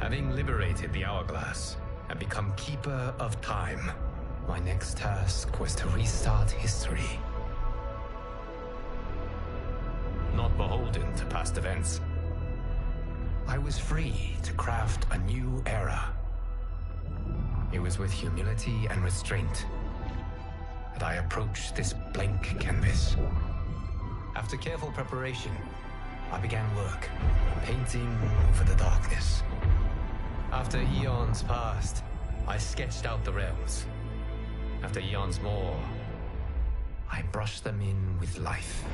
Having liberated the Hourglass and become Keeper of Time, my next task was to restart history. Not beholden to past events. I was free to craft a new era. It was with humility and restraint that I approached this blank canvas. After careful preparation, I began work, painting over the darkness. After eons passed, I sketched out the realms. After eons more, I brushed them in with life.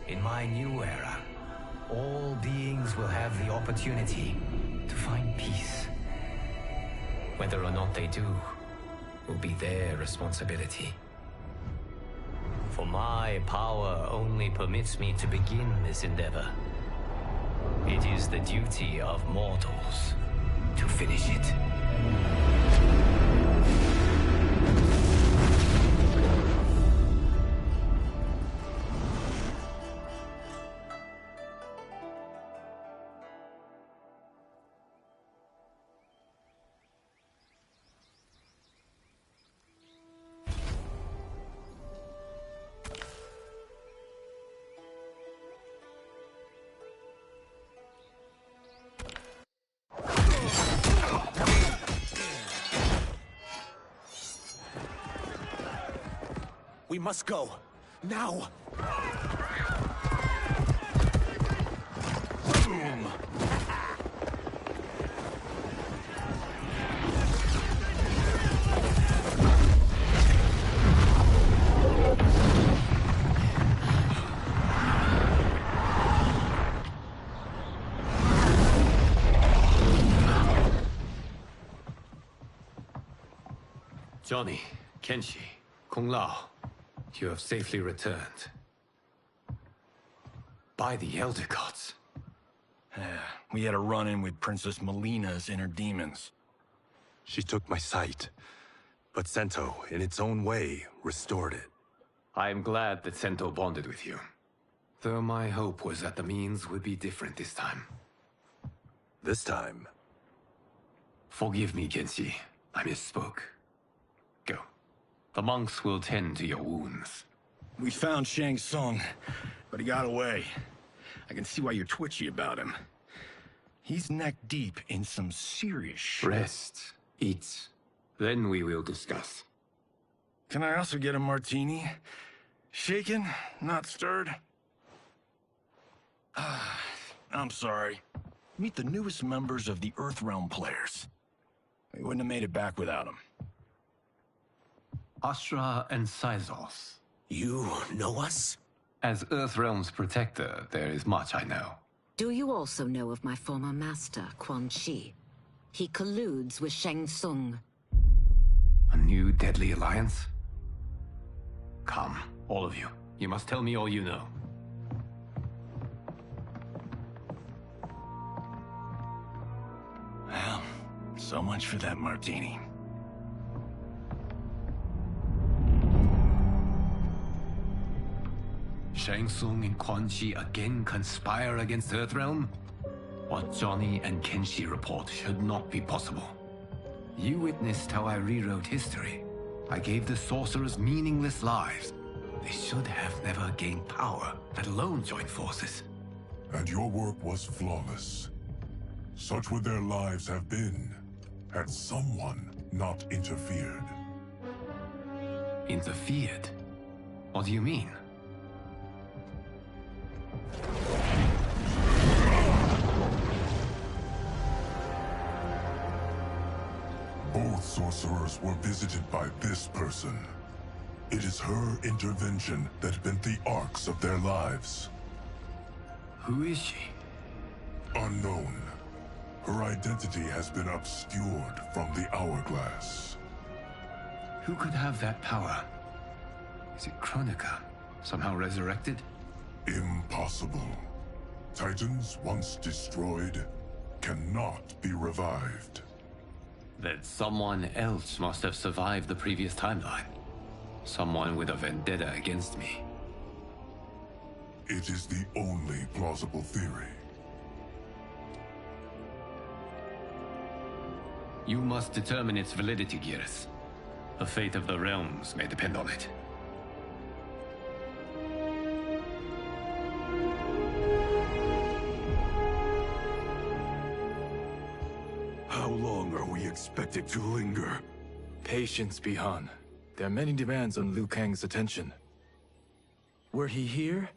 In my new era, all beings will have the opportunity to find peace. Whether or not they do will be their responsibility. For my power only permits me to begin this endeavor. It is the duty of mortals to finish it. We must go. Now! Boom! Johnny, Kenshi, Kung Lao. You have safely returned. By the Elder Gods. We had a run-in with Princess Melina's inner demons. She took my sight, but Sento, in its own way, restored it. I am glad that Sento bonded with you. Though my hope was that the means would be different this time. This time? Forgive me, Kenshi. I misspoke. Go. The monks will tend to your wounds. We found Shang Tsung, but he got away. I can see why you're twitchy about him. He's neck-deep in some serious shit. Rest. Eat. Then we will discuss. Can I also get a martini? Shaken, not stirred? I'm sorry. Meet the newest members of the Earthrealm players. We wouldn't have made it back without them. Astra and Syzos. You know us? As Earthrealm's protector, there is much I know. Do you also know of my former master, Quan Chi? He colludes with Shang Tsung. A new deadly alliance? Come, all of you. You must tell me all you know. Well, so much for that martini. Shang Tsung and Quan Chi again conspire against Earthrealm? What Johnny and Kenshi report should not be possible. You witnessed how I rewrote history. I gave the sorcerers meaningless lives. They should have never gained power, let alone join forces. And your work was flawless. Such would their lives have been, had someone not interfered. Interfered? What do you mean? Both sorcerers were visited by this person. It is her intervention that bent the arcs of their lives. Who is she? Unknown. Her identity has been obscured from the Hourglass. Who could have that power? Is it Kronika? Somehow resurrected? Impossible. Titans once destroyed cannot be revived. Then someone else must have survived the previous timeline. Someone with a vendetta against me. It is the only plausible theory. You must determine its validity, Geras. The fate of the realms may depend on it. How long are we expected to linger? Patience, Bihan. There are many demands on Liu Kang's attention. Were he here,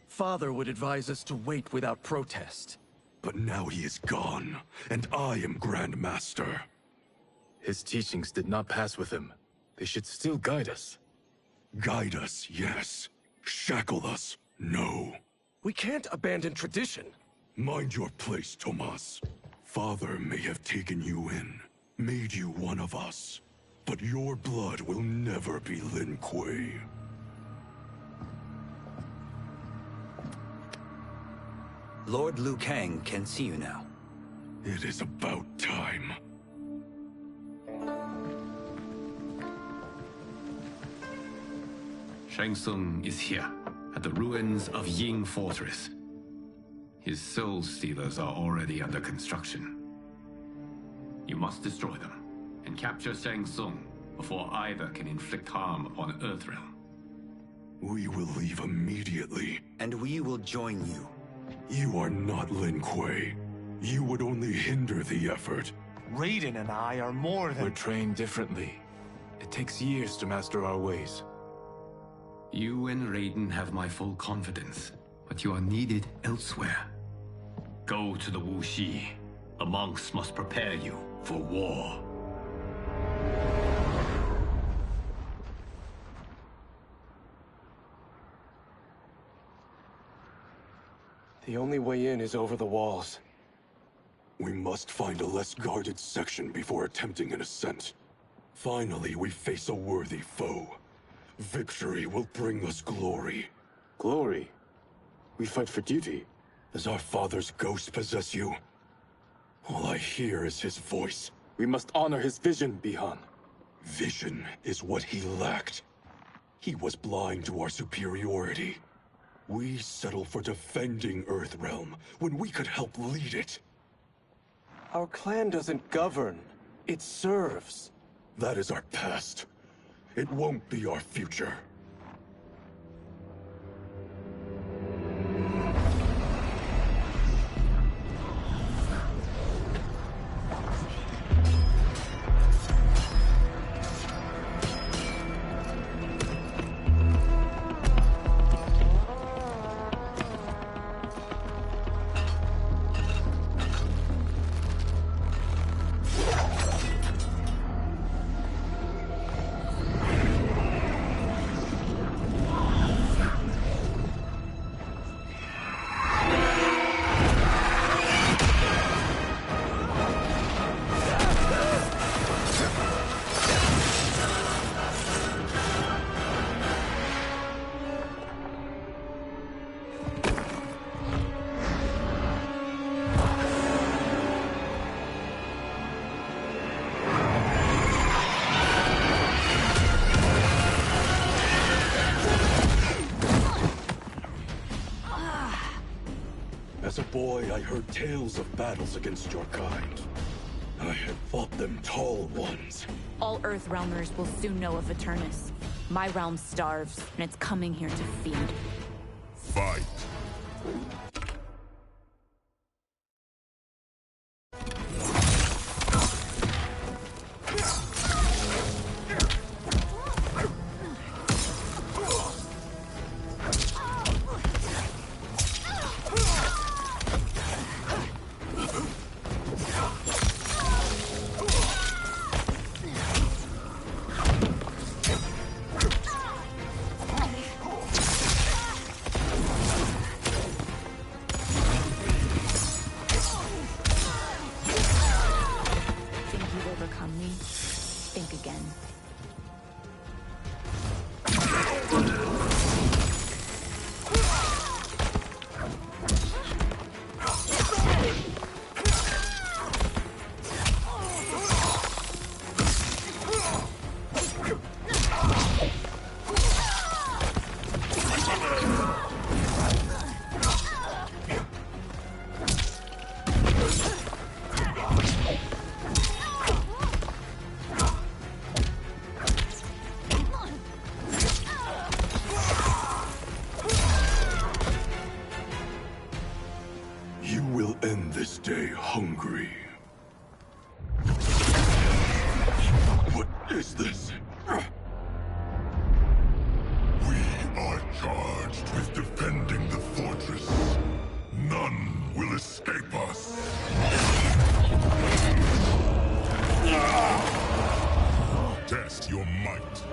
Father would advise us to wait without protest. But now he is gone, and I am Grand Master. His teachings did not pass with him. They should still guide us. Guide us, yes. Shackle us, no. We can't abandon tradition. Mind your place, Tomas. Father may have taken you in, made you one of us. But your blood will never be Lin Kuei. Lord Liu Kang can see you now. It is about time. Shang Tsung is here, at the ruins of Ying Fortress. His Soul Stealers are already under construction. You must destroy them, and capture Shang Tsung before either can inflict harm upon Earthrealm. We will leave immediately. And we will join you. You are not Lin Kuei. You would only hinder the effort. Raiden and I are more We're trained differently. It takes years to master our ways. You and Raiden have my full confidence, but you are needed elsewhere. Go to the Wuxi. The monks must prepare you for war. The only way in is over the walls. We must find a less guarded section before attempting an ascent. Finally, we face a worthy foe. Victory will bring us glory. Glory? We fight for duty. Does our father's ghost possess you? All I hear is his voice. We must honor his vision, Bihan. Vision is what he lacked. He was blind to our superiority. We settle for defending Earthrealm when we could help lead it. Our clan doesn't govern. It serves. That is our past. It won't be our future. As a boy, I heard tales of battles against your kind. I had fought them tall ones. All Earthrealmers will soon know of Eternus. My realm starves, and it's coming here to feed. Fight! stay hungry. What is this? We are charged with defending the fortress. None will escape us. Test your might.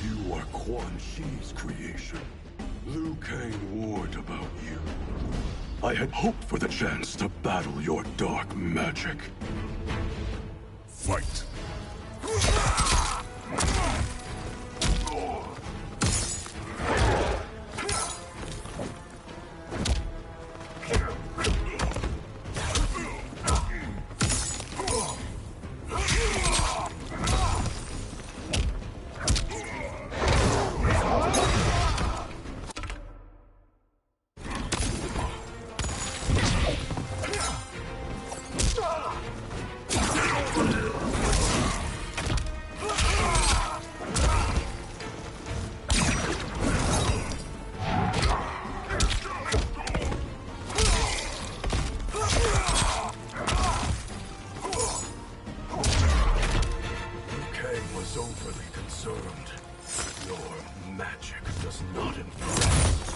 You are Quan Chi's creation. Liu Kang warned about you. I had hoped for the chance to battle your dark magic. Fight. Overly concerned. Your magic does not impress.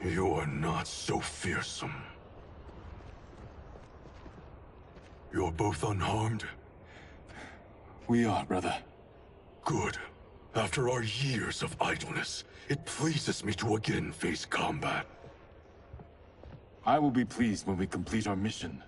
You're not so fearsome. You're both unharmed? We are, brother. Good. After our years of idleness, it pleases me to again face combat. I will be pleased when we complete our mission.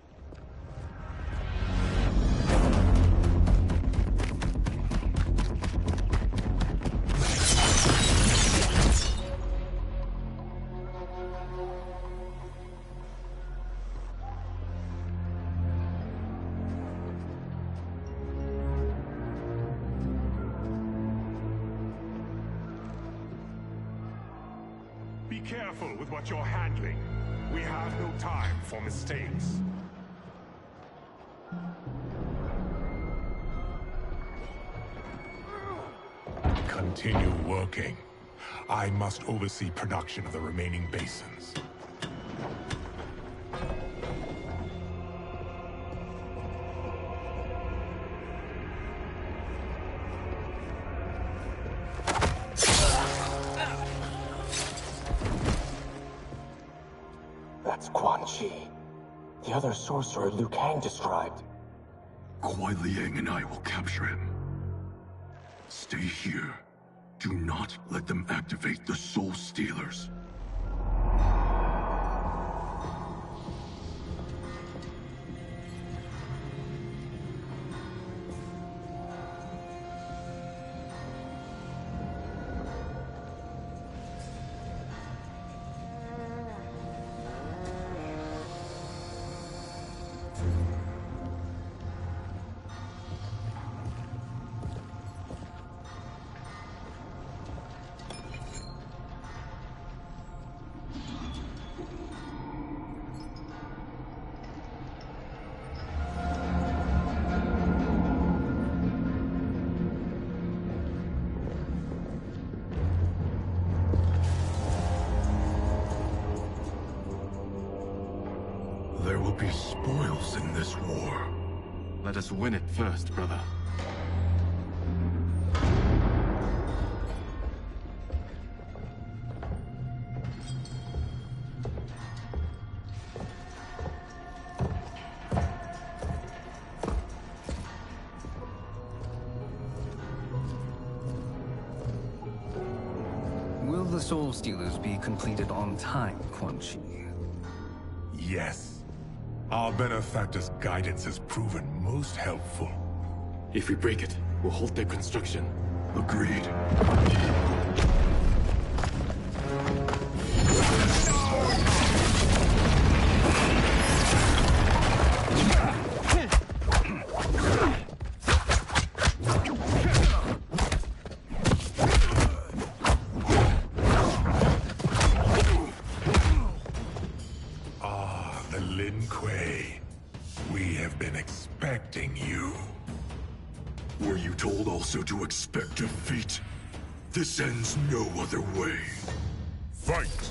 Be careful with what you're handling. We have no time for mistakes. Continue working. I must oversee production of the remaining basins. That's Quan Chi. The other sorcerer Liu Kang described. Kuai Liang and I will capture him. Stay here. Do not let them activate the Soul Stealers. There will be spoils in this war. Let us win it first, brother. the Soul Stealers be completed on time, Quan Chi? Yes. Our benefactor's guidance has proven most helpful. If we break it, we'll halt their construction. Agreed. Were you told also to expect defeat? This ends no other way. Fight!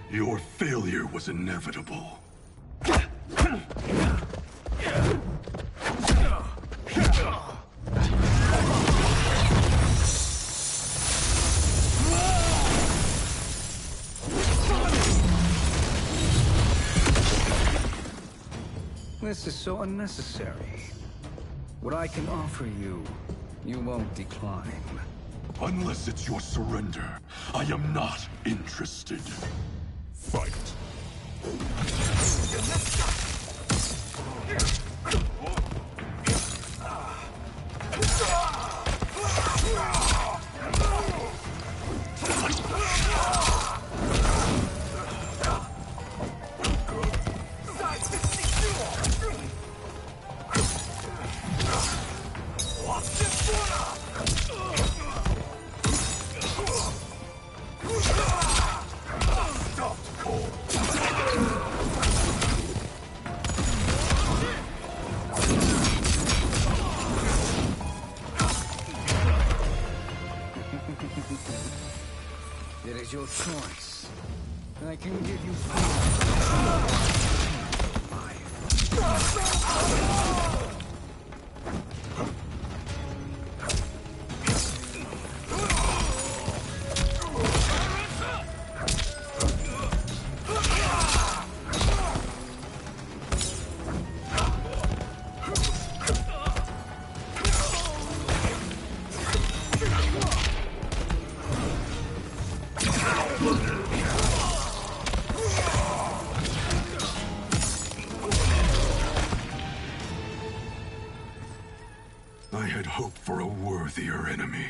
Your failure was inevitable. This is so unnecessary. What I can offer you, you won't decline. Unless it's your surrender, I am not interested. Fight! It is your choice. I can give you I had hoped for a worthier enemy.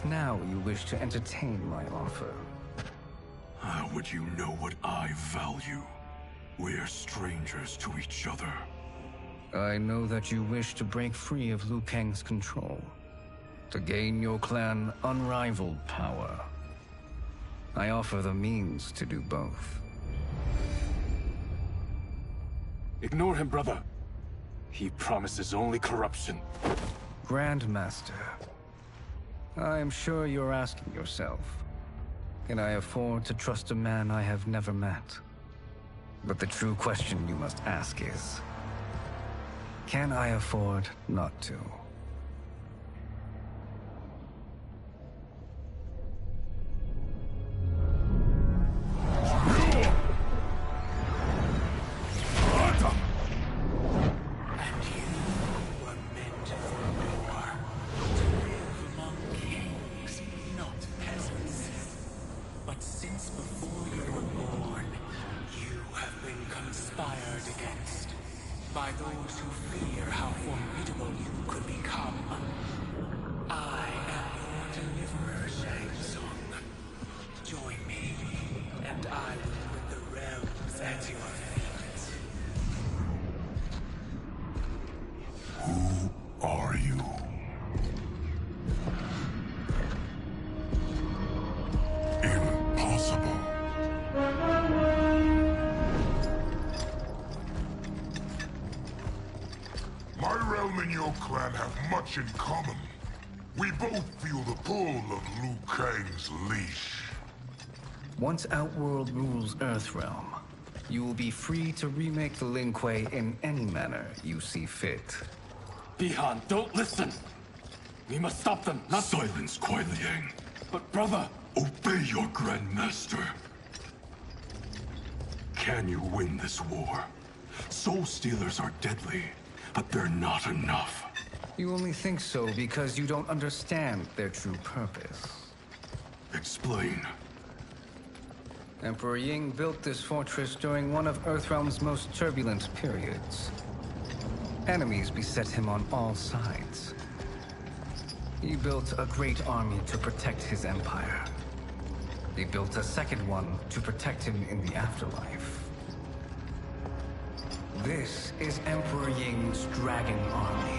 Perhaps now you wish to entertain my offer. How would you know what I value? We're strangers to each other. I know that you wish to break free of Liu Kang's control, to gain your clan unrivaled power. I offer the means to do both. Ignore him, brother. He promises only corruption. Grandmaster, I am sure you're asking yourself, can I afford to trust a man I have never met? But the true question you must ask is, can I afford not to? By those who fear how formidable you could become. I am your deliverer, Shang Tsung. Join me, and I will put the realms at your feet. Who are you? Impossible. My realm and your clan have much in common. We both feel the pull of Liu Kang's leash. Once Outworld rules Earthrealm, you will be free to remake the Lin Kuei in any manner you see fit. Bihan, don't listen! We must stop them, not— Silence, Kuai Liang. But brother— Obey your Grandmaster. Can you win this war? Soul Stealers are deadly, but they're not enough. You only think so because you don't understand their true purpose. Explain. Emperor Ying built this fortress during one of Earthrealm's most turbulent periods. Enemies beset him on all sides. He built a great army to protect his empire. He built a second one to protect him in the afterlife. This is Emperor Ying's Dragon Army.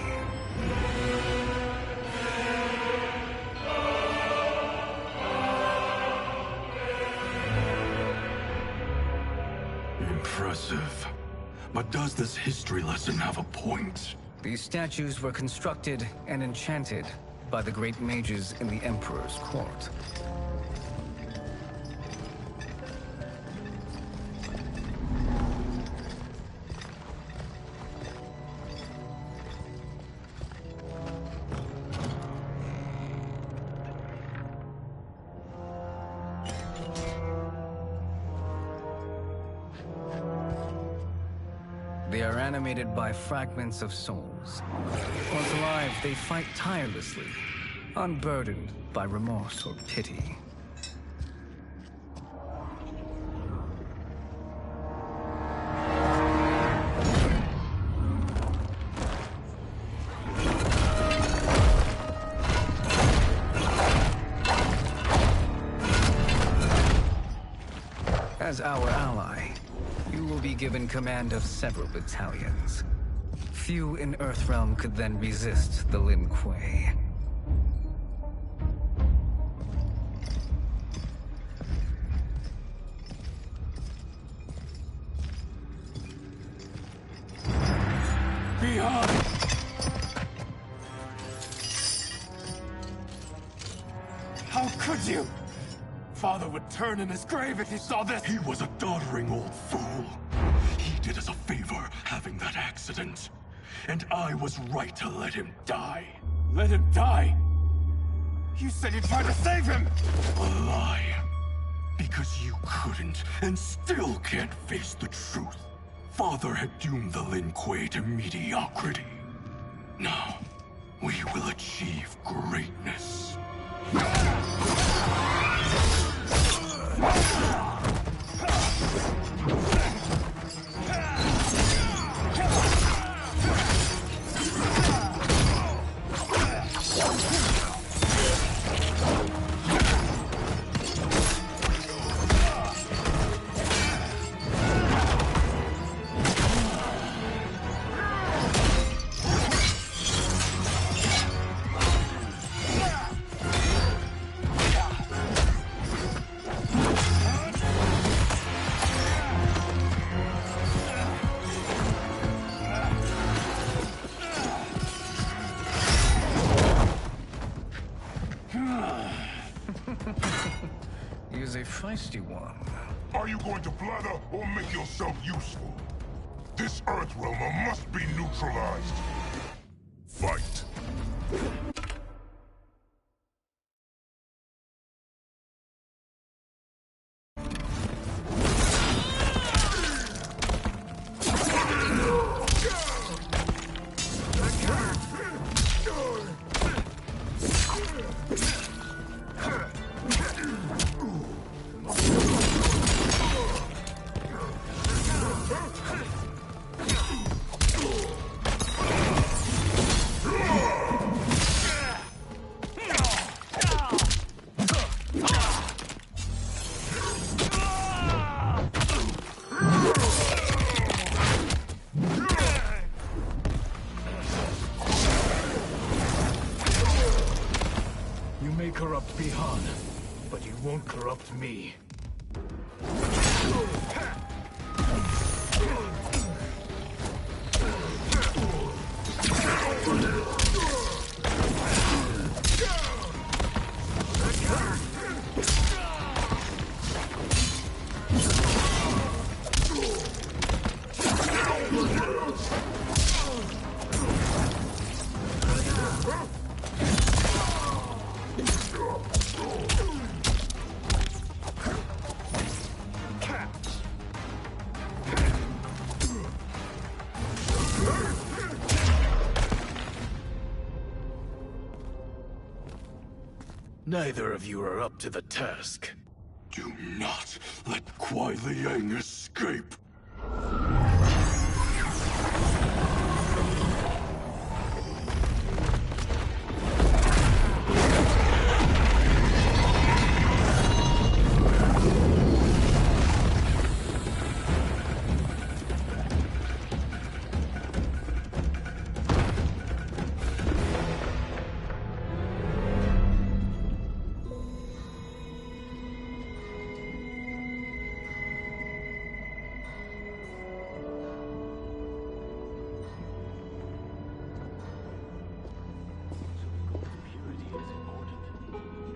Impressive. But does this history lesson have a point? These statues were constructed and enchanted by the great mages in the Emperor's court. They are animated by fragments of souls. Once alive, they fight tirelessly, unburdened by remorse or pity. As our ally, you will be given command of several battalions. Few in Earthrealm could then resist the Lin Kuei. Bihan! How could you? Father would turn in his grave if he saw this! He was a doddering old fool. He did us a favor having that accident. And I was right to let him die. Let him die? You said you tried to save him! A lie. Because you couldn't and still can't face the truth. Father had doomed the Lin Kuei to mediocrity. Now, we will achieve greatness. is a feisty one. Are you going to blather or make yourself useful? This Earth realmer must be neutralized. Fight. You may corrupt Bihan, but you won't corrupt me. Neither of you are up to the task. Do not let Kuai Liang escape.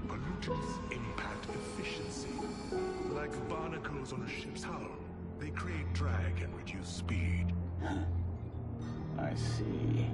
Pollutants impact efficiency. Like barnacles on a ship's hull. They create drag and reduce speed. I see.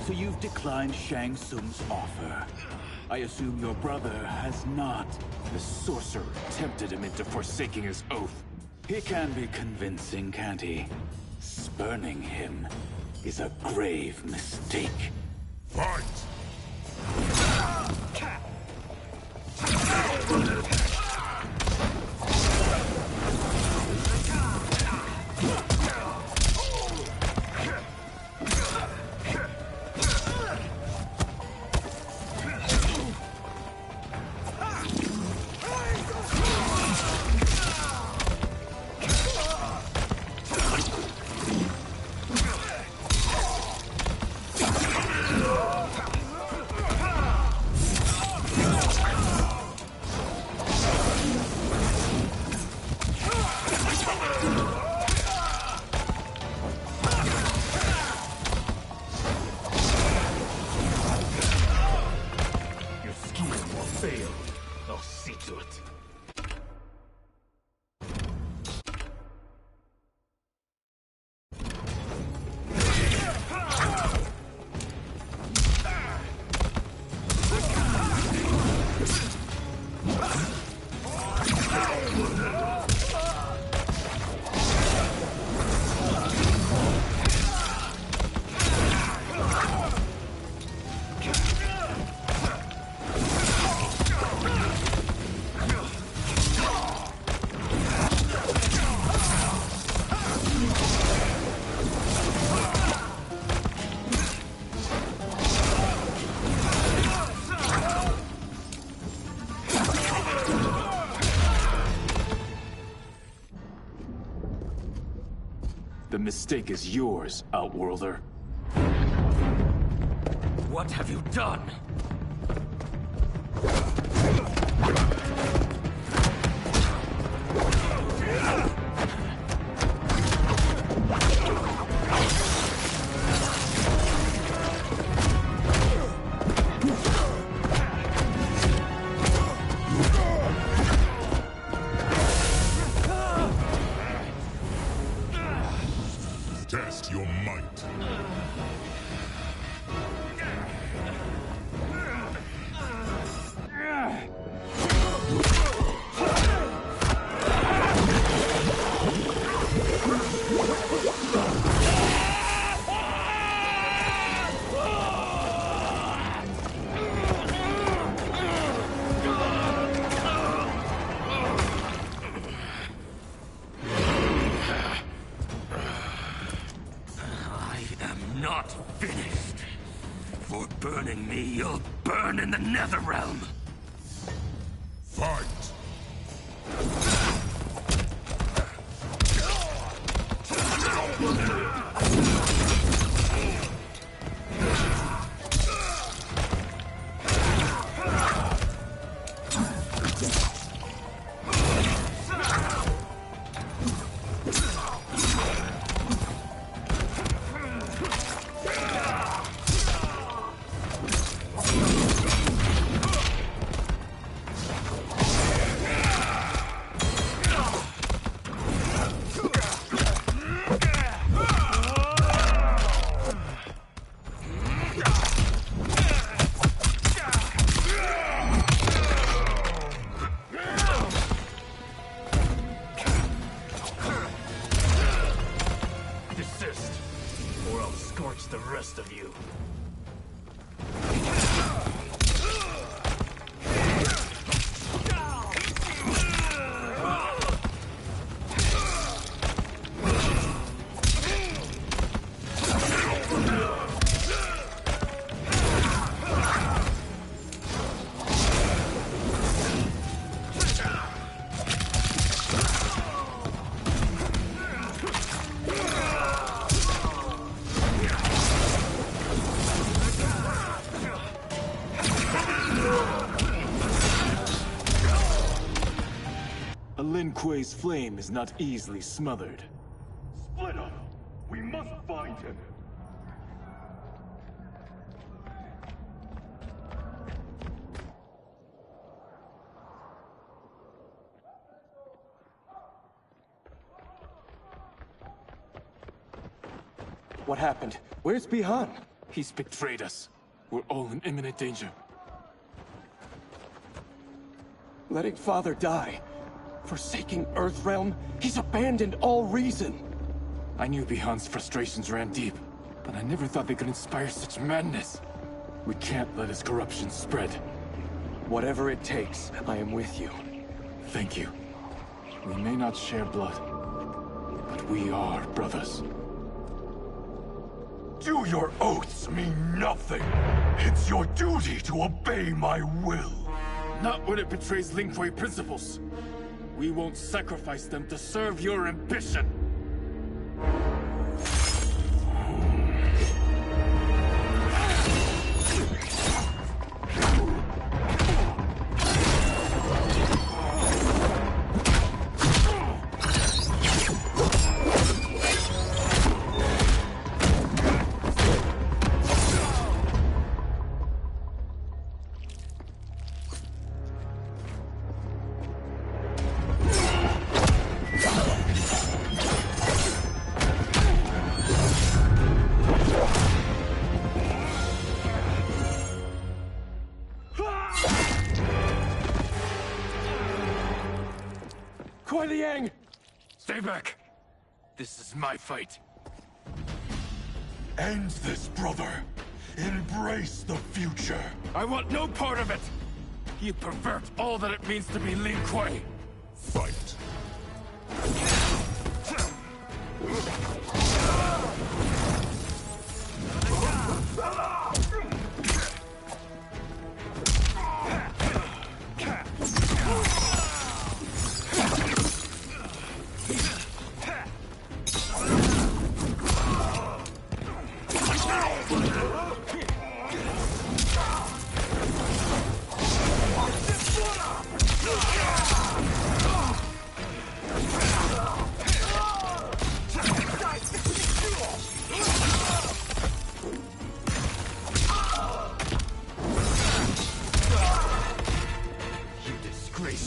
So you've declined Shang Tsung's offer. I assume your brother has not. The sorcerer tempted him into forsaking his oath. He can be convincing, can't he? Spurning him is a grave mistake. Fight! I'll see to it. The mistake is yours, Outworlder. What have you done? burn in the Netherrealm! Fight! The rest of you. Lin Kuei's flame is not easily smothered. Split up! We must find him! What happened? Where's Bihan? He's betrayed us. We're all in imminent danger. Letting Father die. Forsaking Earthrealm, he's abandoned all reason. I knew Bihan's frustrations ran deep, but I never thought they could inspire such madness. We can't let his corruption spread. Whatever it takes, I am with you. Thank you. We may not share blood, but we are brothers. Do your oaths mean nothing? It's your duty to obey my will. Not when it betrays Lin Kuei principles. We won't sacrifice them to serve your ambition! Stay back! This is my fight. End this, brother. Embrace the future. I want no part of it! You pervert all that it means to be Lin Kuei! Fight!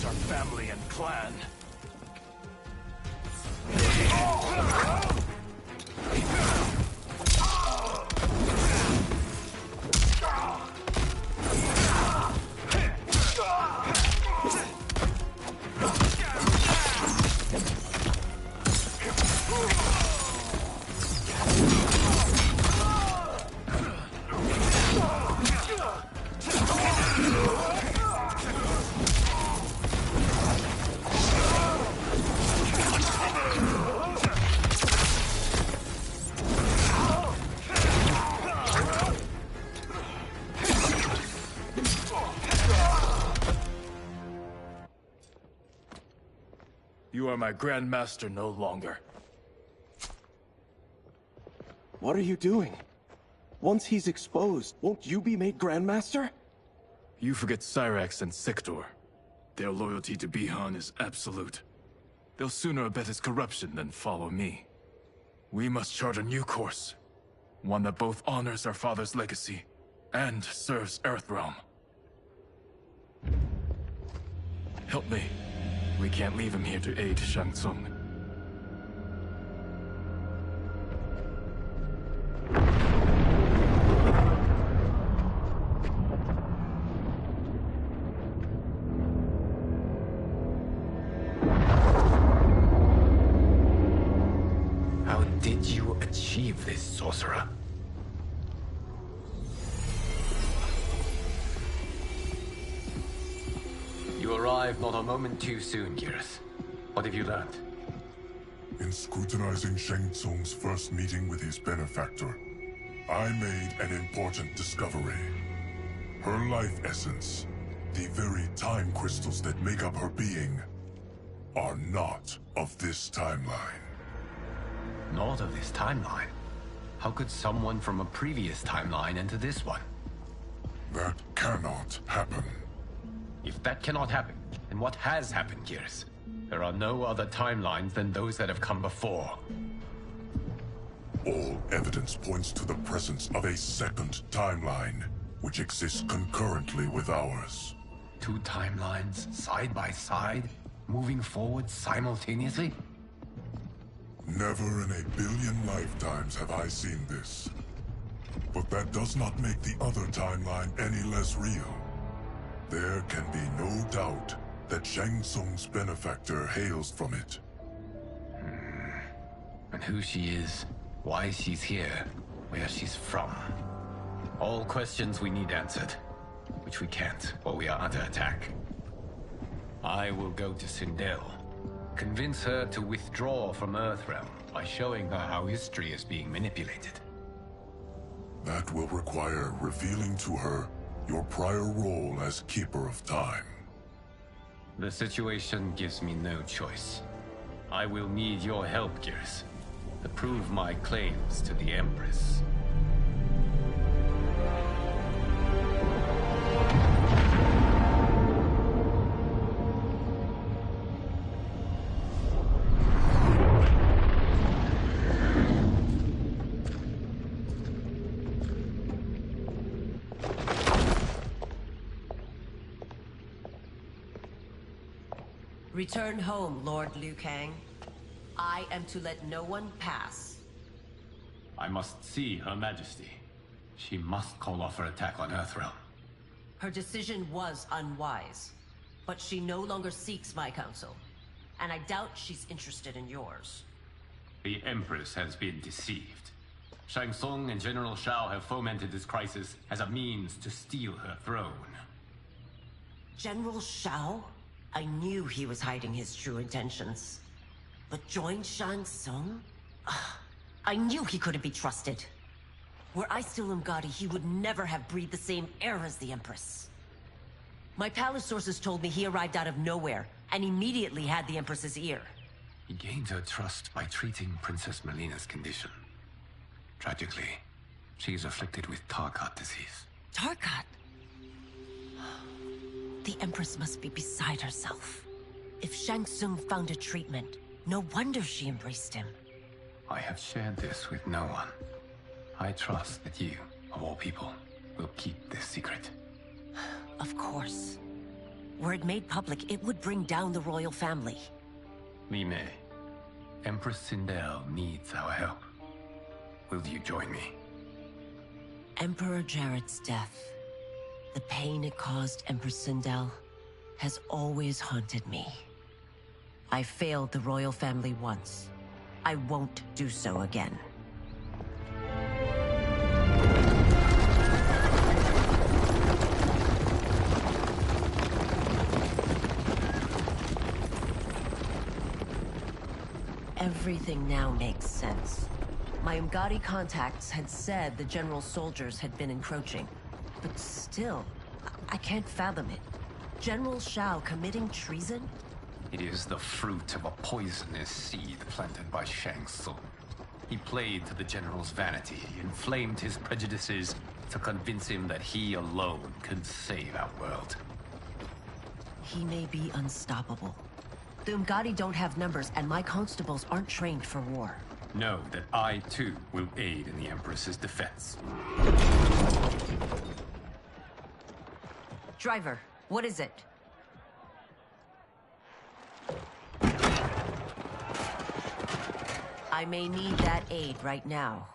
Our family and clan. You are my Grand Master no longer. What are you doing? Once he's exposed, won't you be made Grandmaster? You forget Cyrax and Sector. Their loyalty to Bihan is absolute. They'll sooner abet his corruption than follow me. We must chart a new course. One that both honors our father's legacy and serves Earthrealm. Help me. We can't leave him here to aid Shang Tsung. How did you achieve this, sorcerer? You arrived not a moment too soon, Geras. What have you learned? In scrutinizing Shang Tsung's first meeting with his benefactor, I made an important discovery. Her life essence, the very time crystals that make up her being, are not of this timeline. Not of this timeline? How could someone from a previous timeline enter this one? That cannot happen. If that cannot happen, then what has happened, Geras? There are no other timelines than those that have come before. All evidence points to the presence of a second timeline, which exists concurrently with ours. Two timelines, side by side, moving forward simultaneously? Never in a billion lifetimes have I seen this. But that does not make the other timeline any less real. There can be no doubt that Shang Tsung's benefactor hails from it. And who she is, why she's here, where she's from. All questions we need answered, which we can't while we are under attack. I will go to Sindel, convince her to withdraw from Earthrealm by showing her how history is being manipulated. That will require revealing to her your prior role as Keeper of Time. The situation gives me no choice. I will need your help, Geras, to prove my claims to the Empress. Return home, Lord Liu Kang. I am to let no one pass. I must see Her Majesty. She must call off her attack on Earthrealm. Her decision was unwise, but she no longer seeks my counsel, and I doubt she's interested in yours. The Empress has been deceived. Shang Tsung and General Shao have fomented this crisis as a means to steal her throne. General Shao? I knew he was hiding his true intentions. But join Shang Tsung? I knew he couldn't be trusted. Were I still Umgadi, he would never have breathed the same air as the Empress. My palace sources told me he arrived out of nowhere, and immediately had the Empress's ear. He gained her trust by treating Princess Melina's condition. Tragically, she is afflicted with Tarkat disease. Tarkat? The Empress must be beside herself. If Shang Tsung found a treatment, no wonder she embraced him. I have shared this with no one. I trust that you, of all people, will keep this secret. Of course. Were it made public, it would bring down the royal family. Li Mei, Empress Sindel needs our help. Will you join me? Emperor Jarrett's death, the pain it caused Empress Sindel, has always haunted me. I failed the royal family once. I won't do so again. Everything now makes sense. My Umgadi contacts had said the general soldiers had been encroaching. But still, I can't fathom it. General Shao committing treason? It is the fruit of a poisonous seed planted by Shang Tsung. He played to the General's vanity, inflamed his prejudices to convince him that he alone could save our world. He may be unstoppable. The Umgadi don't have numbers, and my constables aren't trained for war. Know that I, too, will aid in the Empress's defense. Driver, what is it? I may need that aid right now.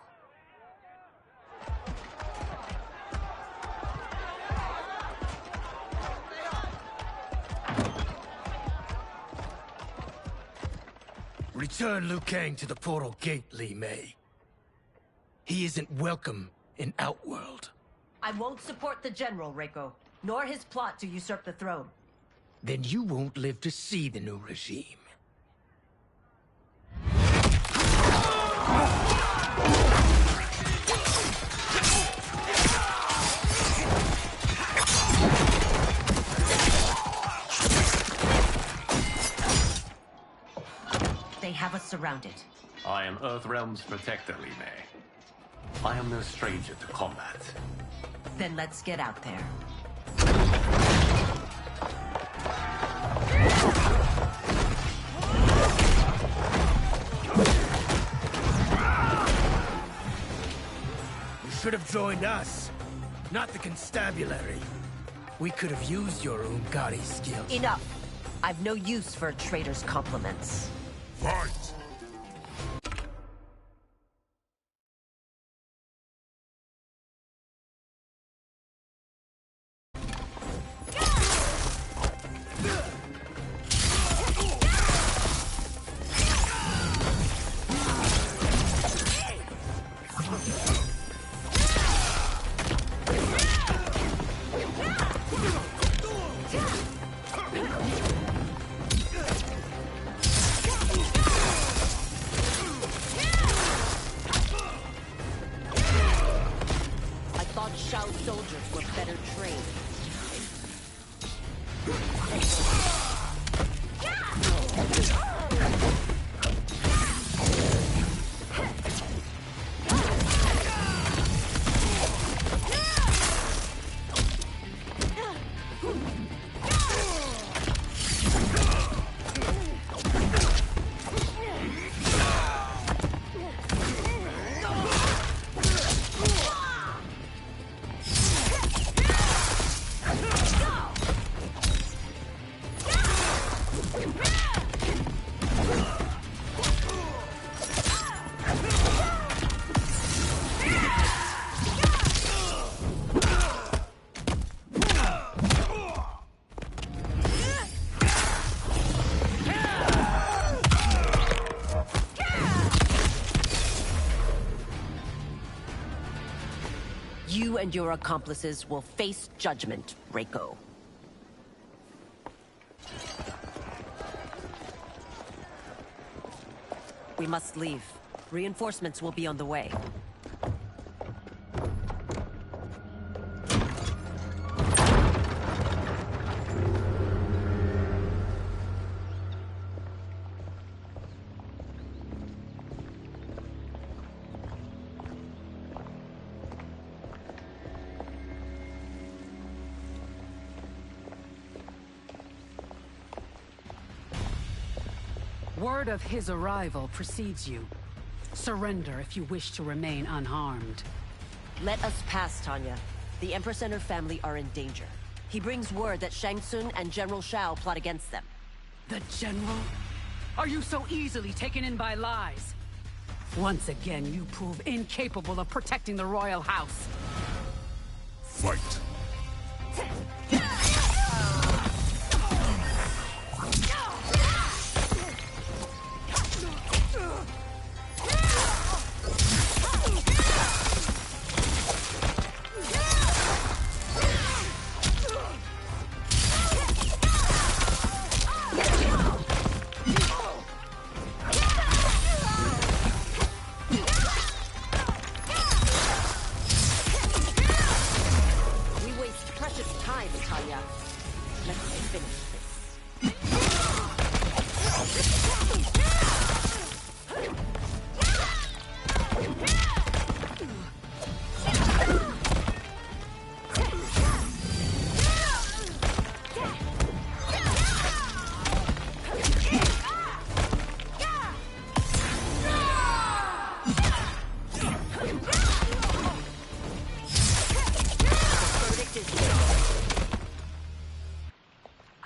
Return Liu Kang to the portal gate, Li Mei. He isn't welcome in Outworld. I won't support the General, Reiko, nor his plot to usurp the throne. Then you won't live to see the new regime. They have us surrounded. I am Earthrealm's protector, Li Mei. I am no stranger to combat. Then let's get out there. You should have joined us, not the constabulary. We could have used your Umgadi skills. Enough! I've no use for a traitor's compliments. Fight! You and your accomplices will face judgment, Reiko. We must leave. Reinforcements will be on the way. Word of his arrival precedes you. Surrender if you wish to remain unharmed. Let us pass, Tanya. The Empress and her family are in danger. He brings word that Shang Tsung and General Shao plot against them. The General? Are you so easily taken in by lies? Once again, you prove incapable of protecting the royal house. Fight!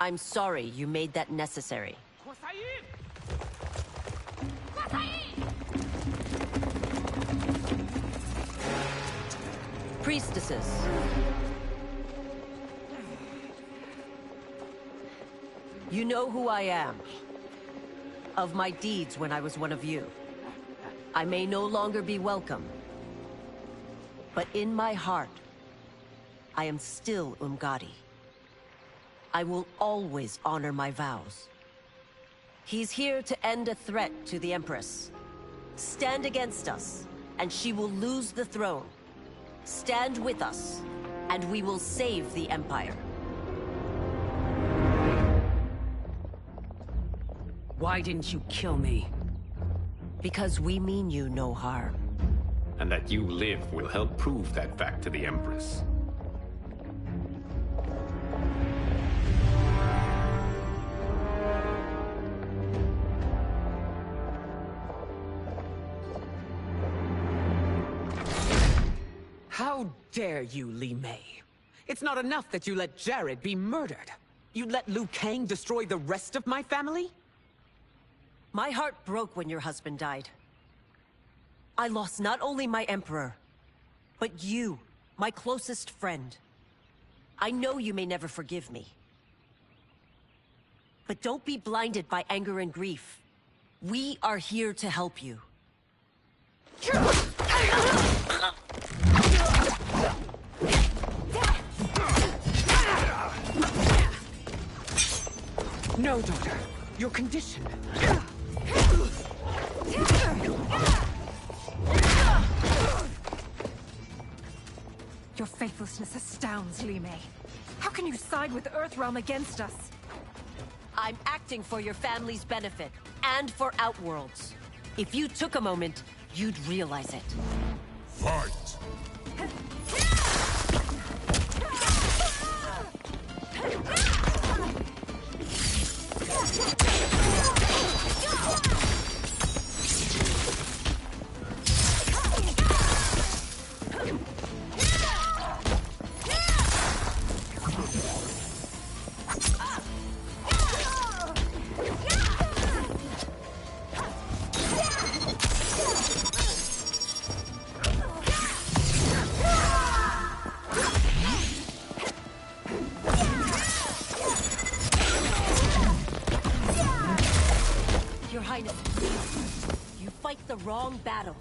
I'm sorry you made that necessary. Priestesses. You know who I am. Of my deeds when I was one of you. I may no longer be welcome. But in my heart, I am still Umgadi. I will always honor my vows. He's here to end a threat to the Empress. Stand against us, and she will lose the throne. Stand with us, and we will save the Empire. Why didn't you kill me? Because we mean you no harm. And that you live will help prove that fact to the Empress. How dare you, Li Mei? It's not enough that you let Jared be murdered. You'd let Liu Kang destroy the rest of my family? My heart broke when your husband died. I lost not only my Emperor, but you, my closest friend. I know you may never forgive me. But don't be blinded by anger and grief. We are here to help you. No, daughter. Your condition. Your faithlessness astounds, Li Mei. How can you side with Earthrealm against us? I'm acting for your family's benefit, and for Outworld's. If you took a moment, you'd realize it. Fight! Your Highness, you fight the wrong battle.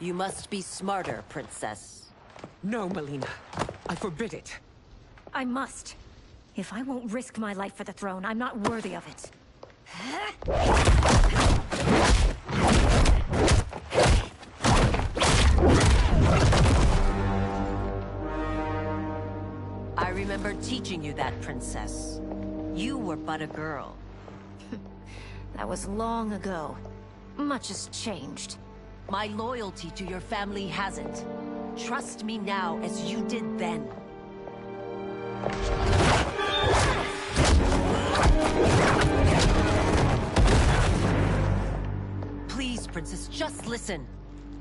You must be smarter, Princess. No, Melina. I forbid it. I must. If I won't risk my life for the throne, I'm not worthy of it. I remember teaching you that, Princess. You were but a girl. That was long ago. Much has changed. My loyalty to your family hasn't. Trust me now as you did then. Please, Princess, just listen.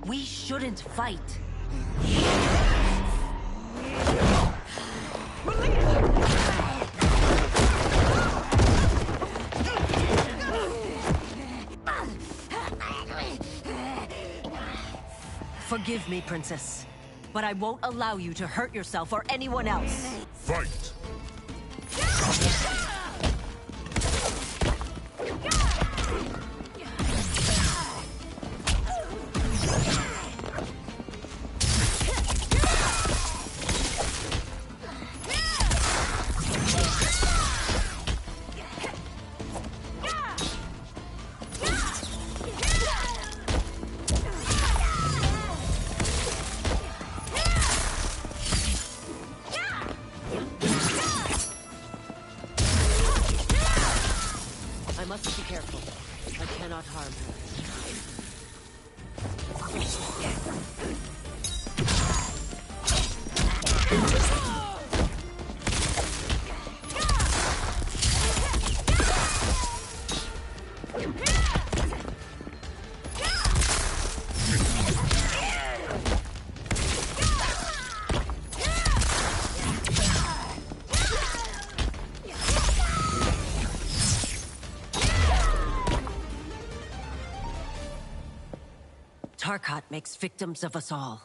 We shouldn't fight. Forgive me, Princess, but I won't allow you to hurt yourself or anyone else. Fight! Must be careful. I cannot harm her. Tarkat makes victims of us all.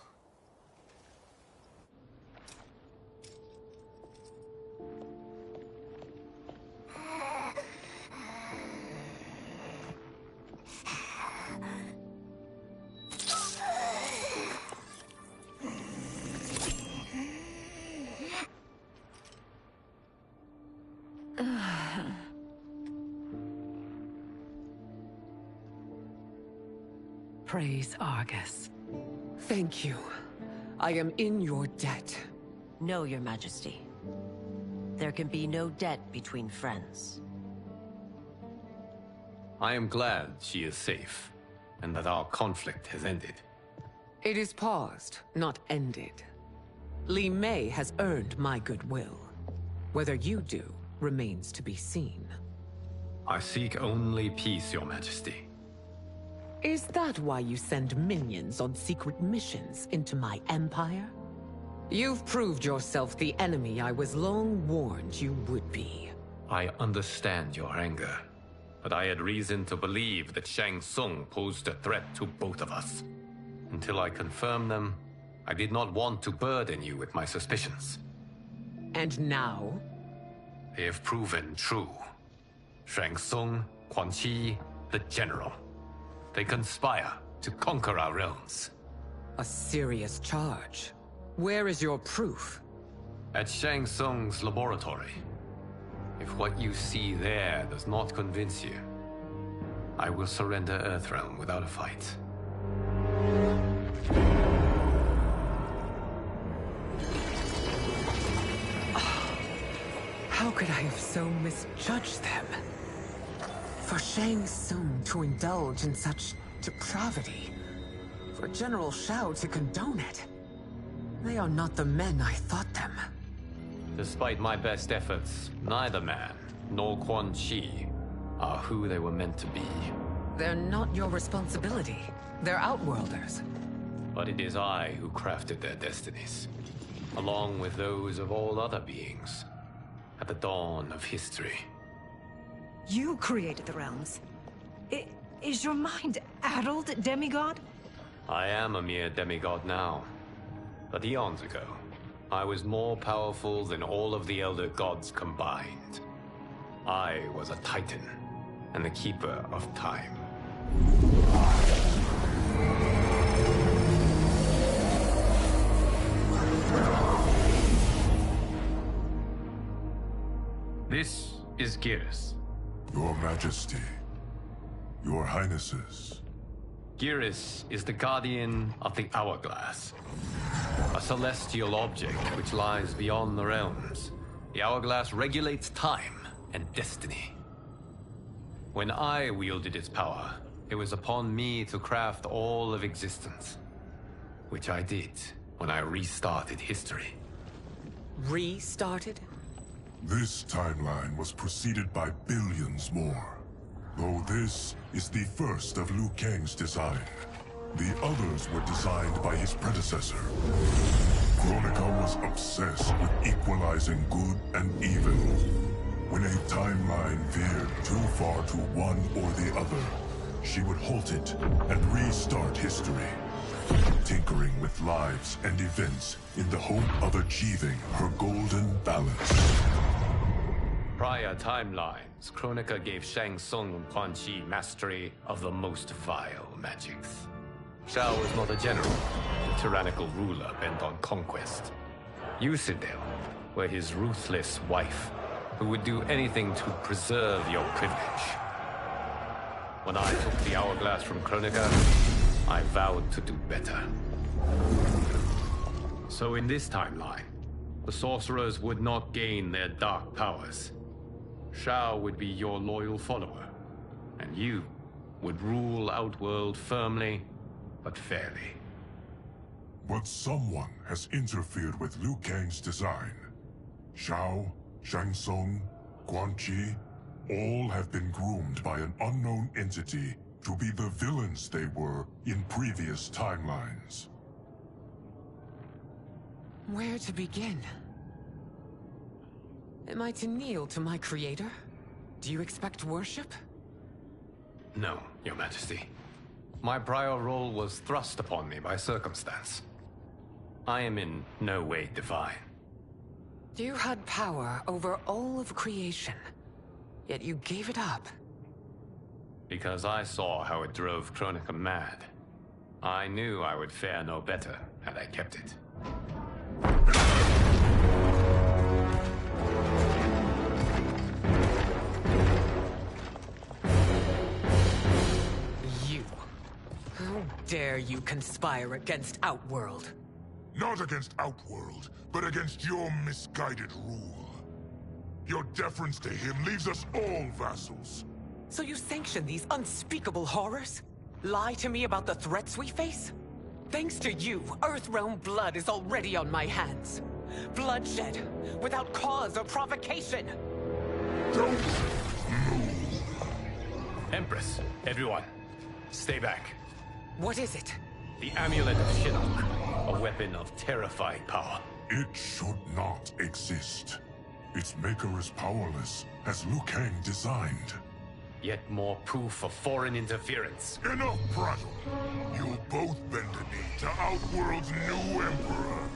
Praise Argus. Thank you. I am in your debt. No, Your Majesty. There can be no debt between friends. I am glad she is safe, and that our conflict has ended. It is paused, not ended. Li Mei has earned my goodwill. Whether you do remains to be seen. I seek only peace, Your Majesty. Is that why you send minions on secret missions into my empire? You've proved yourself the enemy I was long warned you would be. I understand your anger, but I had reason to believe that Shang Tsung posed a threat to both of us. Until I confirmed them, I did not want to burden you with my suspicions. And now? They have proven true. Shang Tsung, Quan Chi, the General. They conspire to conquer our realms. A serious charge. Where is your proof? At Shang Tsung's laboratory. If what you see there does not convince you, I will surrender Earthrealm without a fight. How could I have so misjudged them? For Shang Tsung to indulge in such depravity, for General Shao to condone it, they are not the men I thought them. Despite my best efforts, neither man nor Quan Chi are who they were meant to be. They're not your responsibility. They're Outworlders. But it is I who crafted their destinies, along with those of all other beings, at the dawn of history. You created the realms. Is your mind addled, demigod? I am a mere demigod now. But eons ago, I was more powerful than all of the Elder Gods combined. I was a Titan, and the Keeper of Time. This is Geras. Your Majesty. Your Highnesses. Geras is the guardian of the Hourglass. A celestial object which lies beyond the realms. The Hourglass regulates time and destiny. When I wielded its power, it was upon me to craft all of existence. Which I did when I restarted history. Restarted? This timeline was preceded by billions more. Though this is the first of Liu Kang's design. The others were designed by his predecessor. Kronika was obsessed with equalizing good and evil. When a timeline veered too far to one or the other, she would halt it and restart history, tinkering with lives and events in the hope of achieving her golden balance. Prior timelines, Kronika gave Shang Tsung and Quan Chi mastery of the most vile magics. Shao was not a general, a tyrannical ruler bent on conquest. You, Sindel, were his ruthless wife, who would do anything to preserve your privilege. When I took the Hourglass from Kronika, I vowed to do better. So in this timeline, the sorcerers would not gain their dark powers. Shao would be your loyal follower, And you would rule Outworld firmly, but fairly. But someone has interfered with Liu Kang's design. Shao, Shang Tsung, Quan Chi, all have been groomed by an unknown entity to be the villains they were in previous timelines. Where to begin? Am I to kneel to my creator? Do you expect worship? No, Your Majesty. My prior role was thrust upon me by circumstance. I am in no way divine. You had power over all of creation, yet you gave it up. Because I saw how it drove Kronika mad. I knew I would fare no better had I kept it. You. How dare you conspire against Outworld? Not against Outworld, but against your misguided rule. Your deference to him leaves us all vassals. So you sanction these unspeakable horrors? Lie to me about the threats we face? Thanks to you, Earthrealm blood is already on my hands. Bloodshed, without cause or provocation. Don't move. Empress, everyone, stay back. What is it? The Amulet of Shinnok, a weapon of terrifying power. It should not exist. Its maker is powerless, as Liu Kang designed. Yet more proof of foreign interference. Enough prattle! You'll both bend a knee to Outworld's new emperor.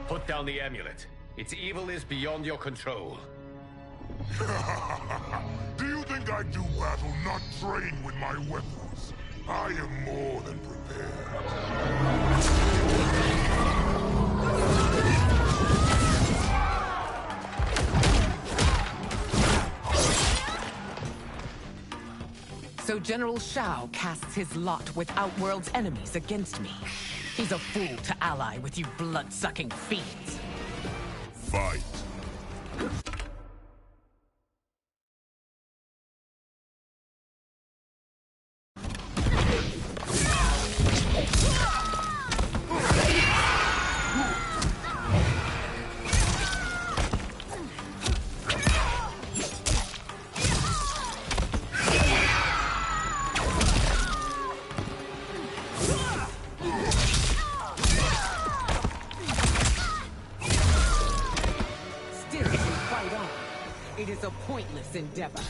Put down the amulet. Its evil is beyond your control. Do you think I do battle not trained with my weapons? I am more than prepared. So General Shao casts his lot with Outworld's enemies against me. He's a fool to ally with you blood-sucking fiends. Fight. It is a pointless endeavor.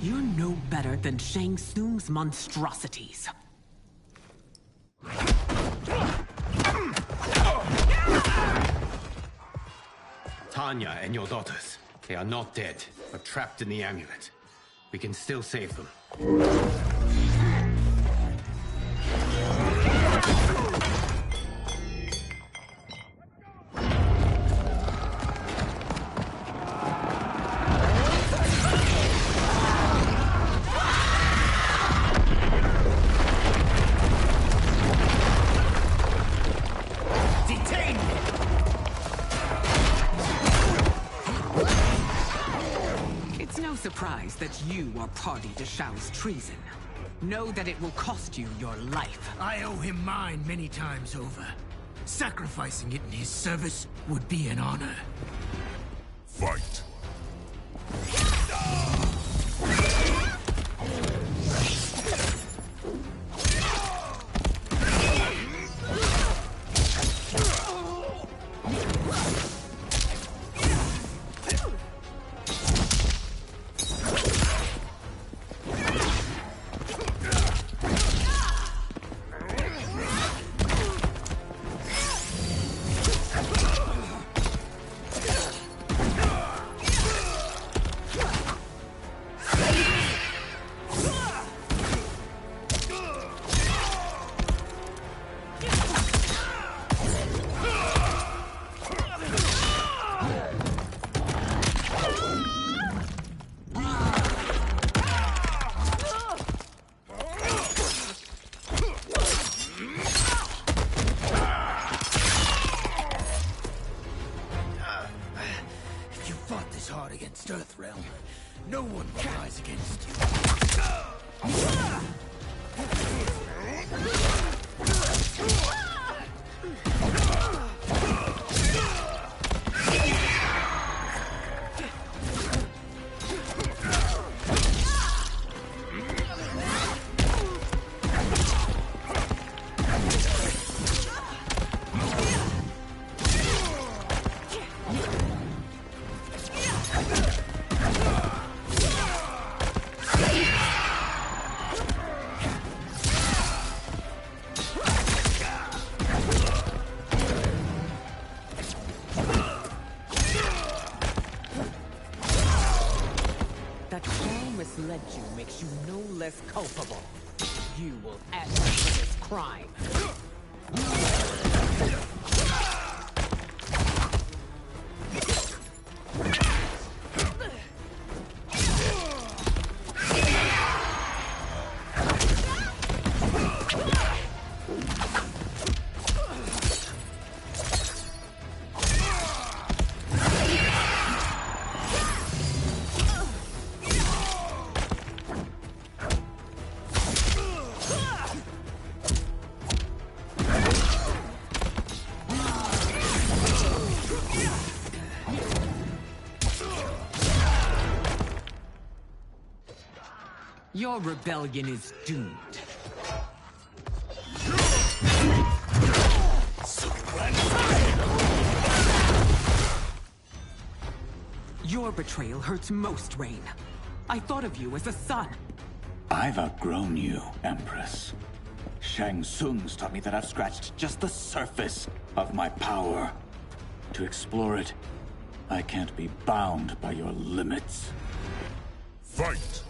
You're no better than Shang Tsung's monstrosities. Tanya and your daughters. They are not dead, but trapped in the amulet. We can still save them. Surprise that you are party to Shao's treason. Know that it will cost you your life. I owe him mine many times over. Sacrificing it in his service would be an honor. Fight. against Earthrealm. No one will rise against you. Misled you makes you no less culpable. You will answer for this crime. Your rebellion is doomed. Your betrayal hurts most, Rain. I thought of you as a son. I've outgrown you, Empress. Shang Tsung's taught me that I've scratched just the surface of my power. To explore it, I can't be bound by your limits. Fight!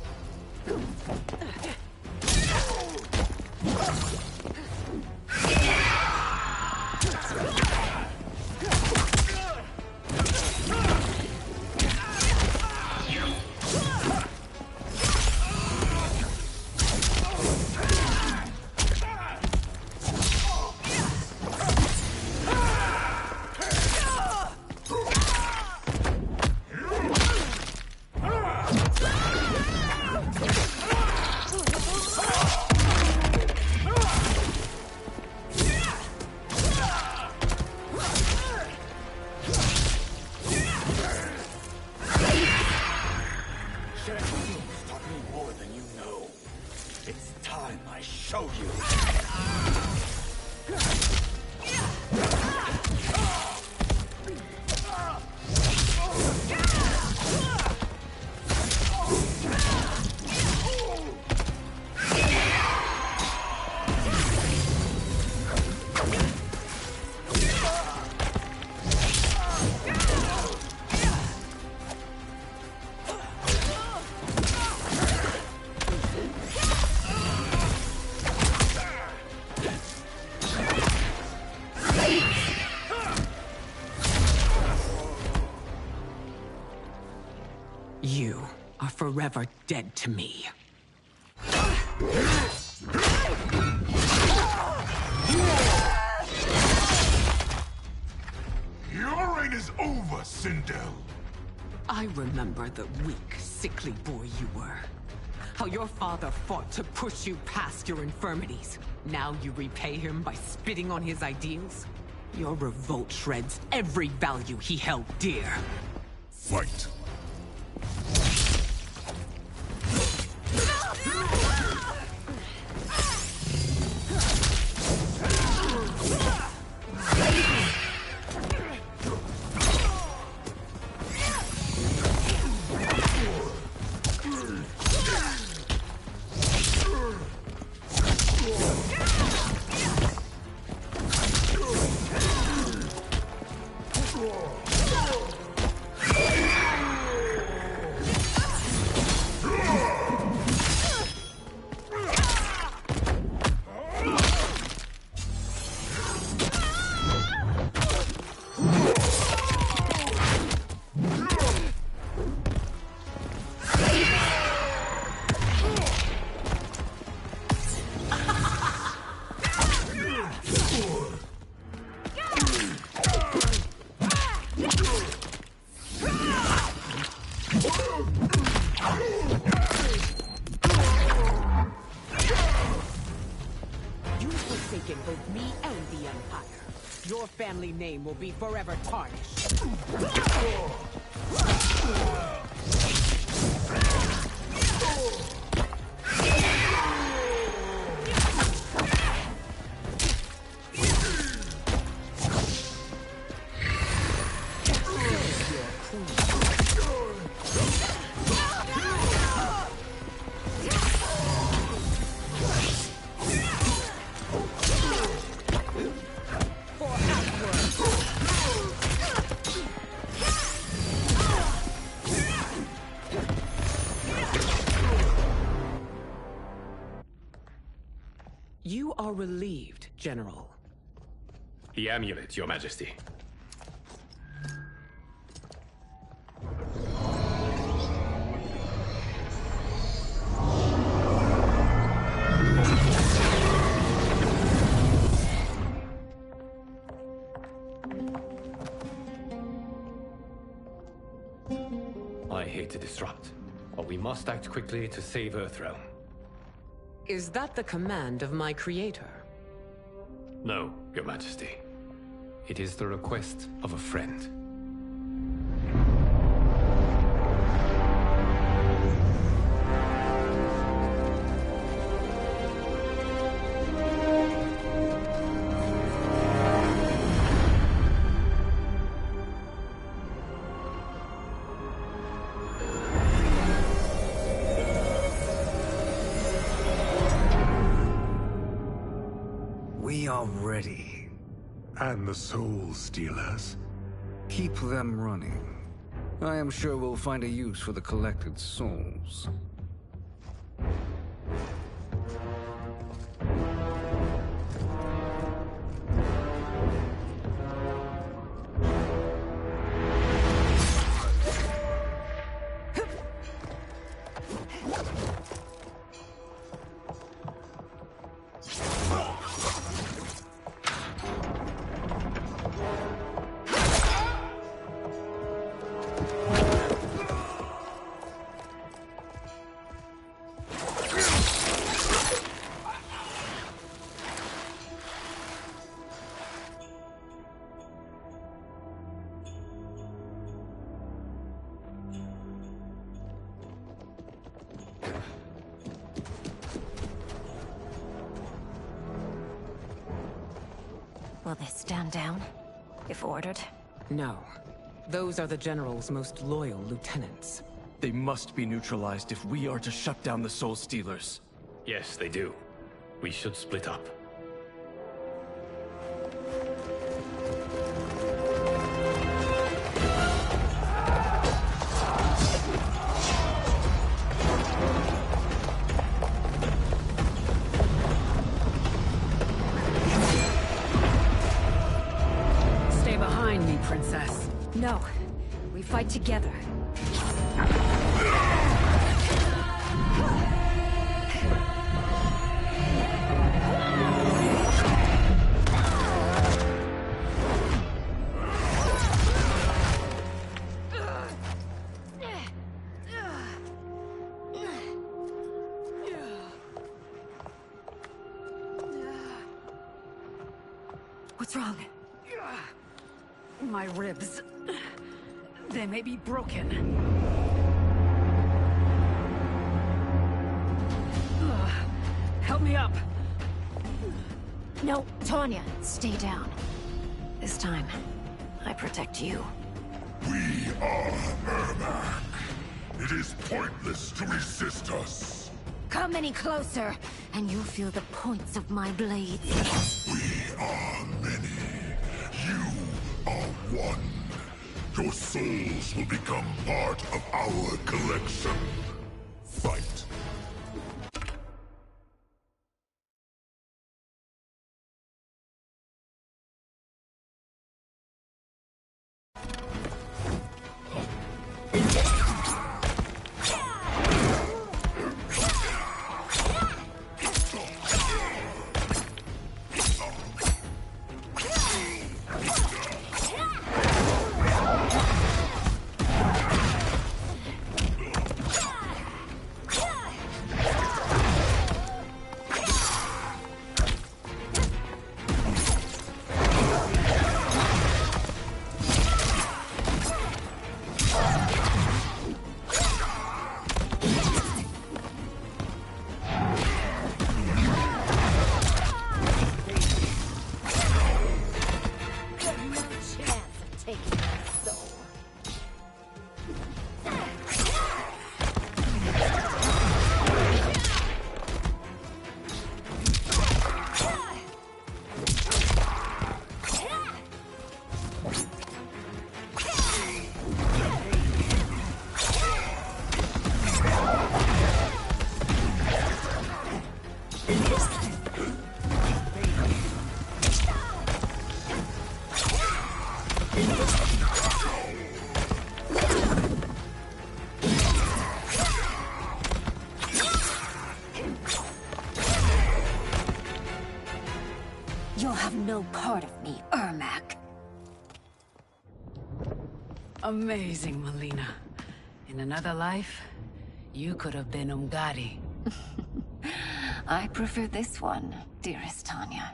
You are forever dead to me. Your reign is over, Sindel. I remember the weak, sickly boy you were. How your father fought to push you past your infirmities. Now you repay him by spitting on his ideals? Your revolt shreds every value he held dear. Fight! and the Empire. Your family name will be forever tarnished. You are relieved, General. The amulet, Your Majesty. I hate to disrupt, but we must act quickly to save Earthrealm. Is that the command of my creator? No, Your Majesty. It is the request of a friend. We are ready. And the Soul Stealers? Keep them running. I am sure we'll find a use for the collected souls. Will they stand down, if ordered? No. Those are the General's most loyal lieutenants. They must be neutralized if we are to shut down the Soul Stealers. Yes, they do. We should split up. Stay behind me, Princess. No. We fight together. What's wrong? My ribs. They may be broken. Help me up. No, Tanya, stay down. This time, I protect you. We are Ermac. It is pointless to resist us. Come any closer, and you'll feel the points of my blades. We are many. You are one. Your souls will become part of our collection. Fight. still part of me, Ermac. Amazing, Melina. In another life, you could have been Umgadi. I prefer this one, dearest Tanya.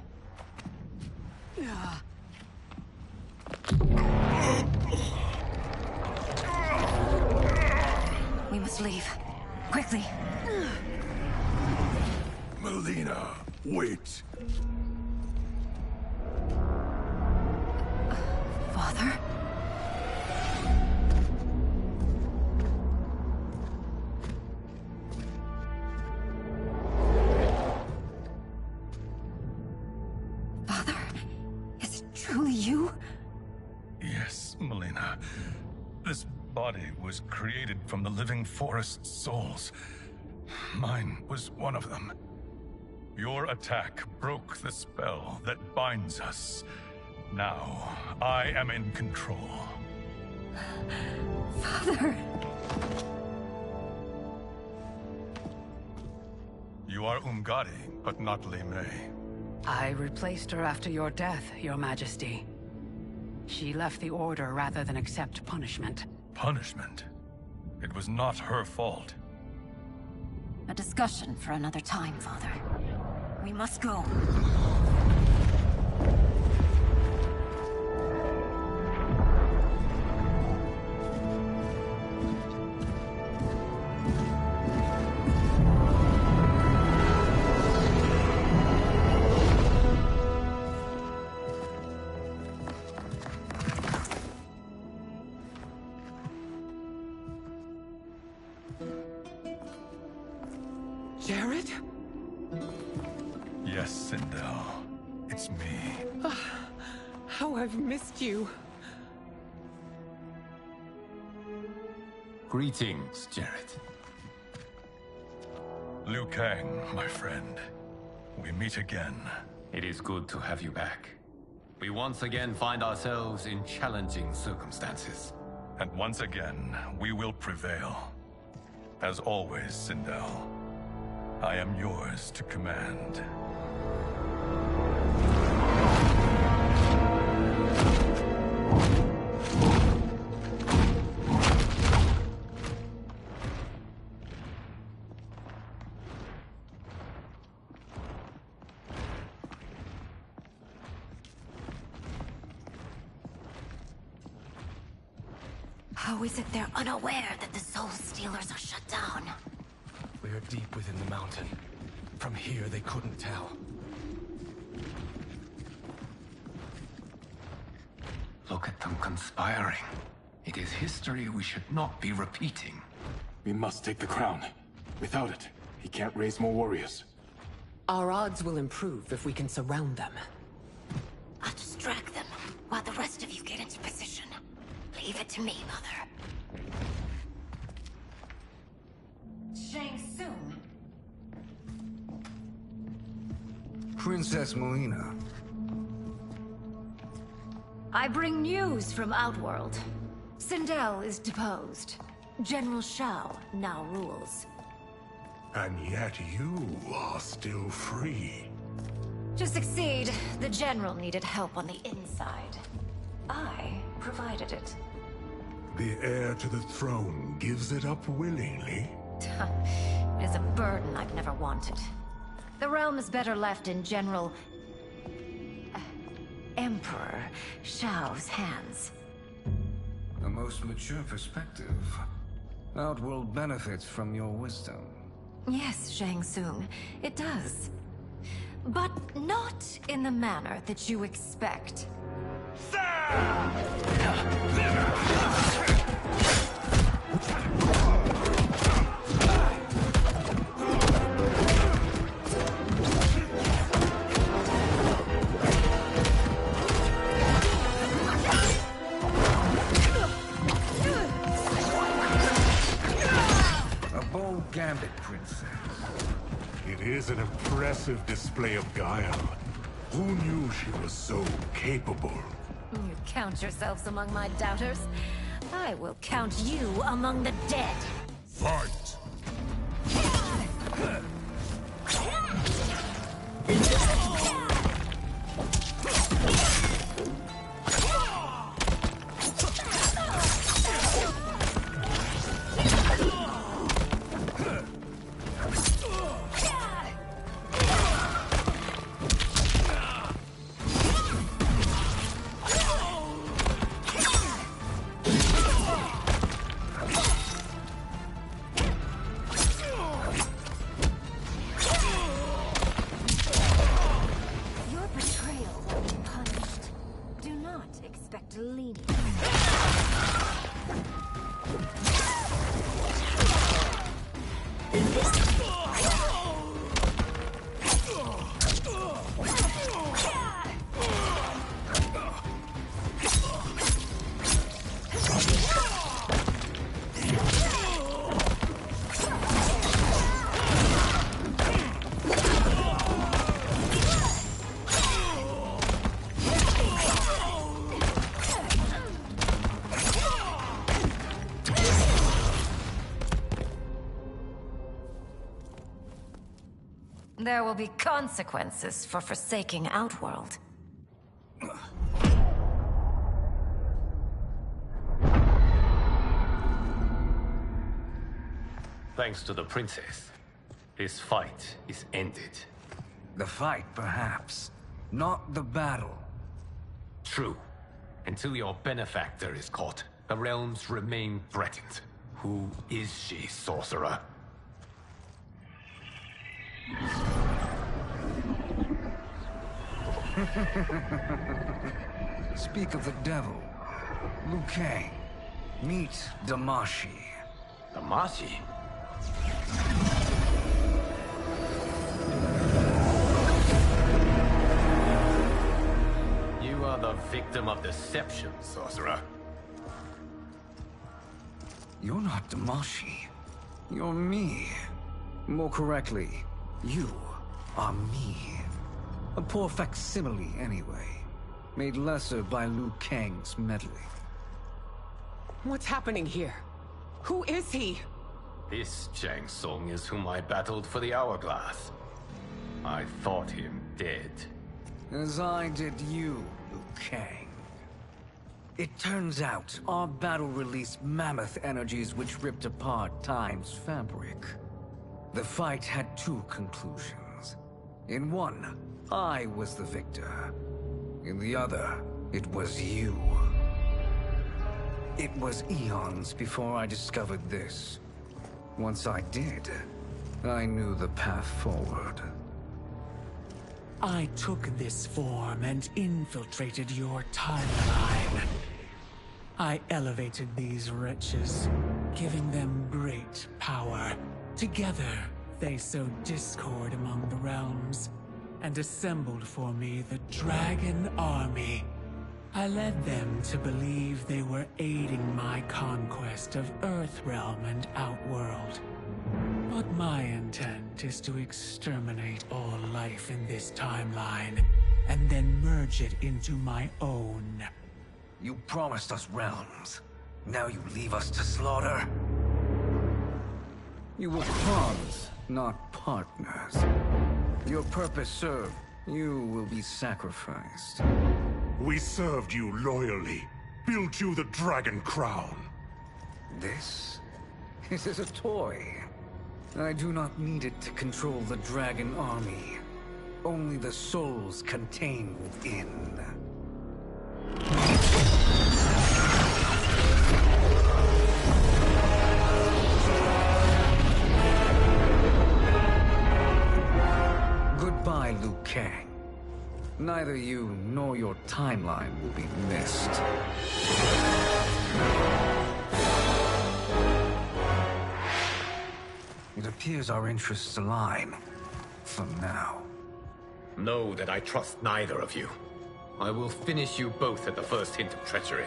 We must leave. Quickly. Melina, wait. Father? Father? Is it truly you? Yes, Melina. This body was created from the living forest's souls. Mine was one of them. Your attack broke the spell that binds us. Now, I am in control. Father! You are Umgadi, but not Li Mei. I replaced her after your death, Your Majesty. She left the Order rather than accept punishment. Punishment? It was not her fault. A discussion for another time, Father. We must go. Jared? Yes, Sindel. It's me. How I've missed you. Greetings, Jared. Liu Kang, my friend. We meet again. It is good to have you back. We once again find ourselves in challenging circumstances. And once again, we will prevail. As always, Sindel, I am yours to command. How is it they're unaware that the Soul Stealers are shut down? We are deep within the mountain. From here, they couldn't tell. Look at them conspiring. It is history we should not be repeating. We must take the crown. Without it, he can't raise more warriors. Our odds will improve if we can surround them. I'll distract them while the rest of you get into position. Leave it to me, Mother. Shang Tsung. Princess Melina. I bring news from Outworld. Sindel is deposed. General Shao now rules. And yet you are still free. To succeed, the General needed help on the inside. I provided it. The heir to the throne gives it up willingly. It is a burden I've never wanted. The realm is better left in General... Emperor Shao's hands. A most mature perspective. Outworld benefits from your wisdom. Yes, Shang Tsung, it does. But not in the manner that you expect. A bold gambit, Princess. It is an impressive display of guile. Who knew she was so capable? You count yourselves among my doubters. I will count you among the dead. Fight! expect lenience. There will be consequences for forsaking Outworld. Thanks to the princess, this fight is ended. The fight, perhaps. Not the battle. True. Until your benefactor is caught, the realms remain threatened. Who is she, sorcerer? Speak of the devil. Liu Kang. Meet Damashi. Damashi? You are the victim of deception, sorcerer. You're not Damashi. You're me. More correctly, you are me. A poor facsimile, anyway. Made lesser by Liu Kang's meddling. What's happening here? Who is he? This Shang Tsung is whom I battled for the Hourglass. I thought him dead. As I did you, Liu Kang. It turns out our battle released mammoth energies which ripped apart time's fabric. The fight had two conclusions. In one, I was the victor. In the other, it was you. It was eons before I discovered this. Once I did, I knew the path forward. I took this form and infiltrated your timeline. I elevated these wretches, giving them great power. Together, they sowed discord among the realms, and assembled for me the Dragon Army. I led them to believe they were aiding my conquest of Earthrealm and Outworld. But my intent is to exterminate all life in this timeline, and then merge it into my own. You promised us realms. Now you leave us to slaughter? You were pawns, not partners. Your purpose served. You will be sacrificed. We served you loyally. Built you the Dragon Crown. This is a toy. I do not need it to control the Dragon Army. Only the souls contained within. Goodbye, Liu Kang. Neither you nor your timeline will be missed. It appears our interests align. For now. Know that I trust neither of you. I will finish you both at the first hint of treachery.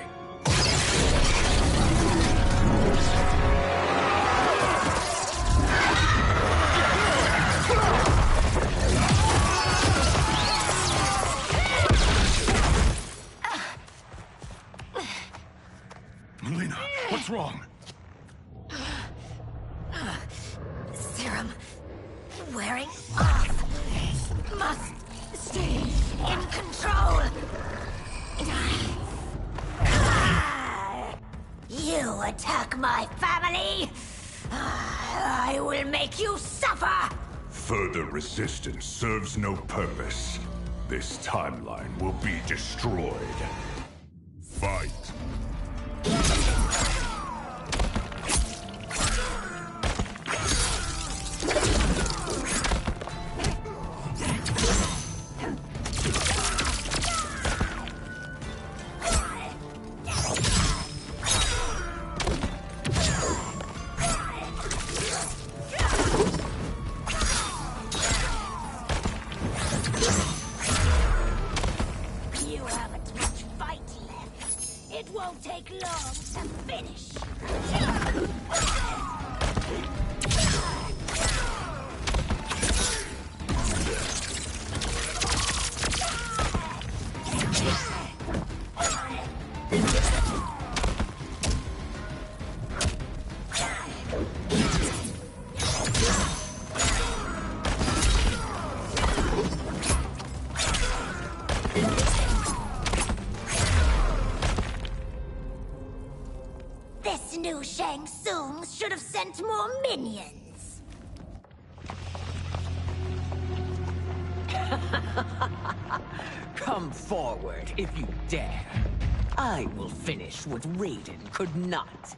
Melina, what's wrong? Serum wearing off. Must stay in control. You attack my family. I will make you suffer. Further resistance serves no purpose. This timeline will be destroyed. Fight. You haven't much fight left. It won't take long to finish. This new Shang Tsung should have sent more minions. Come forward if you dare. I will finish what Raiden could not.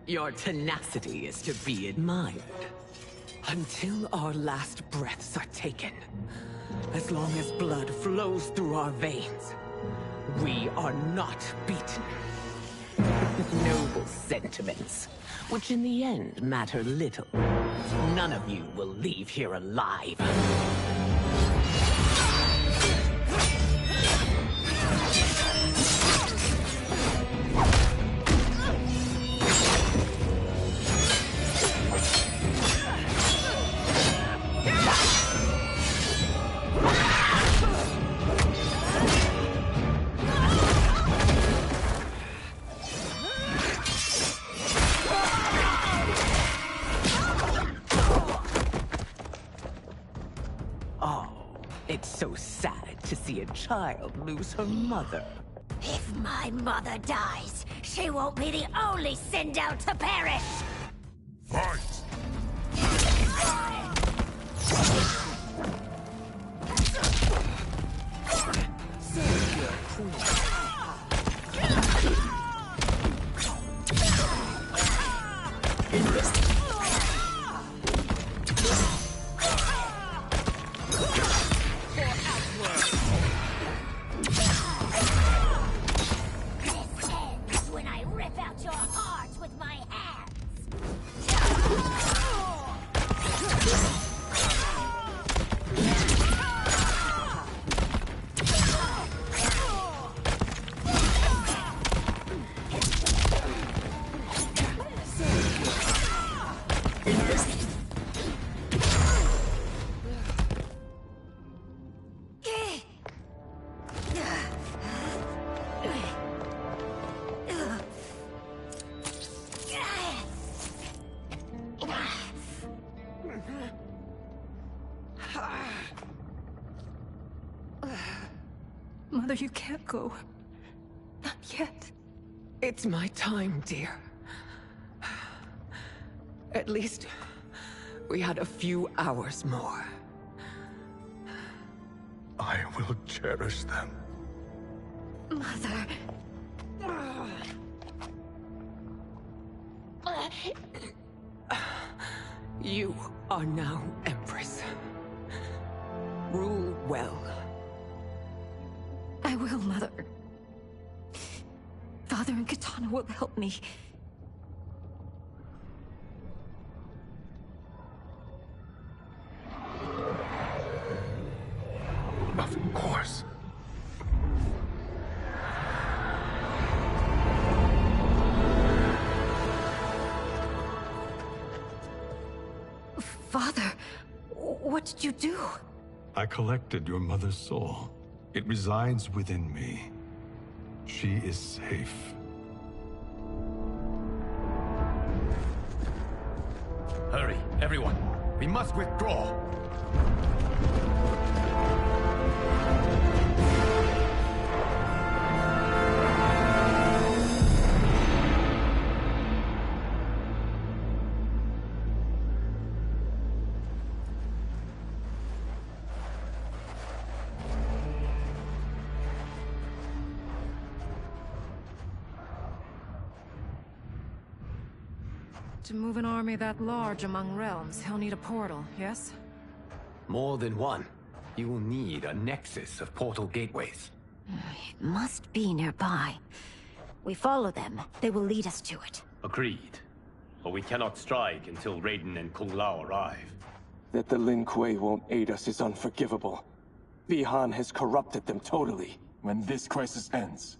Your tenacity is to be admired. Until our last breaths are taken, as long as blood flows through our veins, we are not beaten. Noble sentiments, which in the end matter little. None of you will leave here alive. It's so sad to see a child lose her mother. If my mother dies, she won't be the only Sin Down to perish! Fight! Mother, you can't go. Not yet. It's my time, dear. At least, we had a few hours more. I will cherish them. Mother... You are now Empress. Rule well. I will, Mother. Father and Katana will help me. Of course. Father, what did you do? I collected your mother's soul. It resides within me. She is safe. Hurry, everyone. We must withdraw. To move an army that large among realms, he'll need a portal, yes? More than one. You will need a nexus of portal gateways. It must be nearby. We follow them, they will lead us to it. Agreed. But we cannot strike until Raiden and Kung Lao arrive. That the Lin Kuei won't aid us is unforgivable. Bihan has corrupted them totally. When this crisis ends,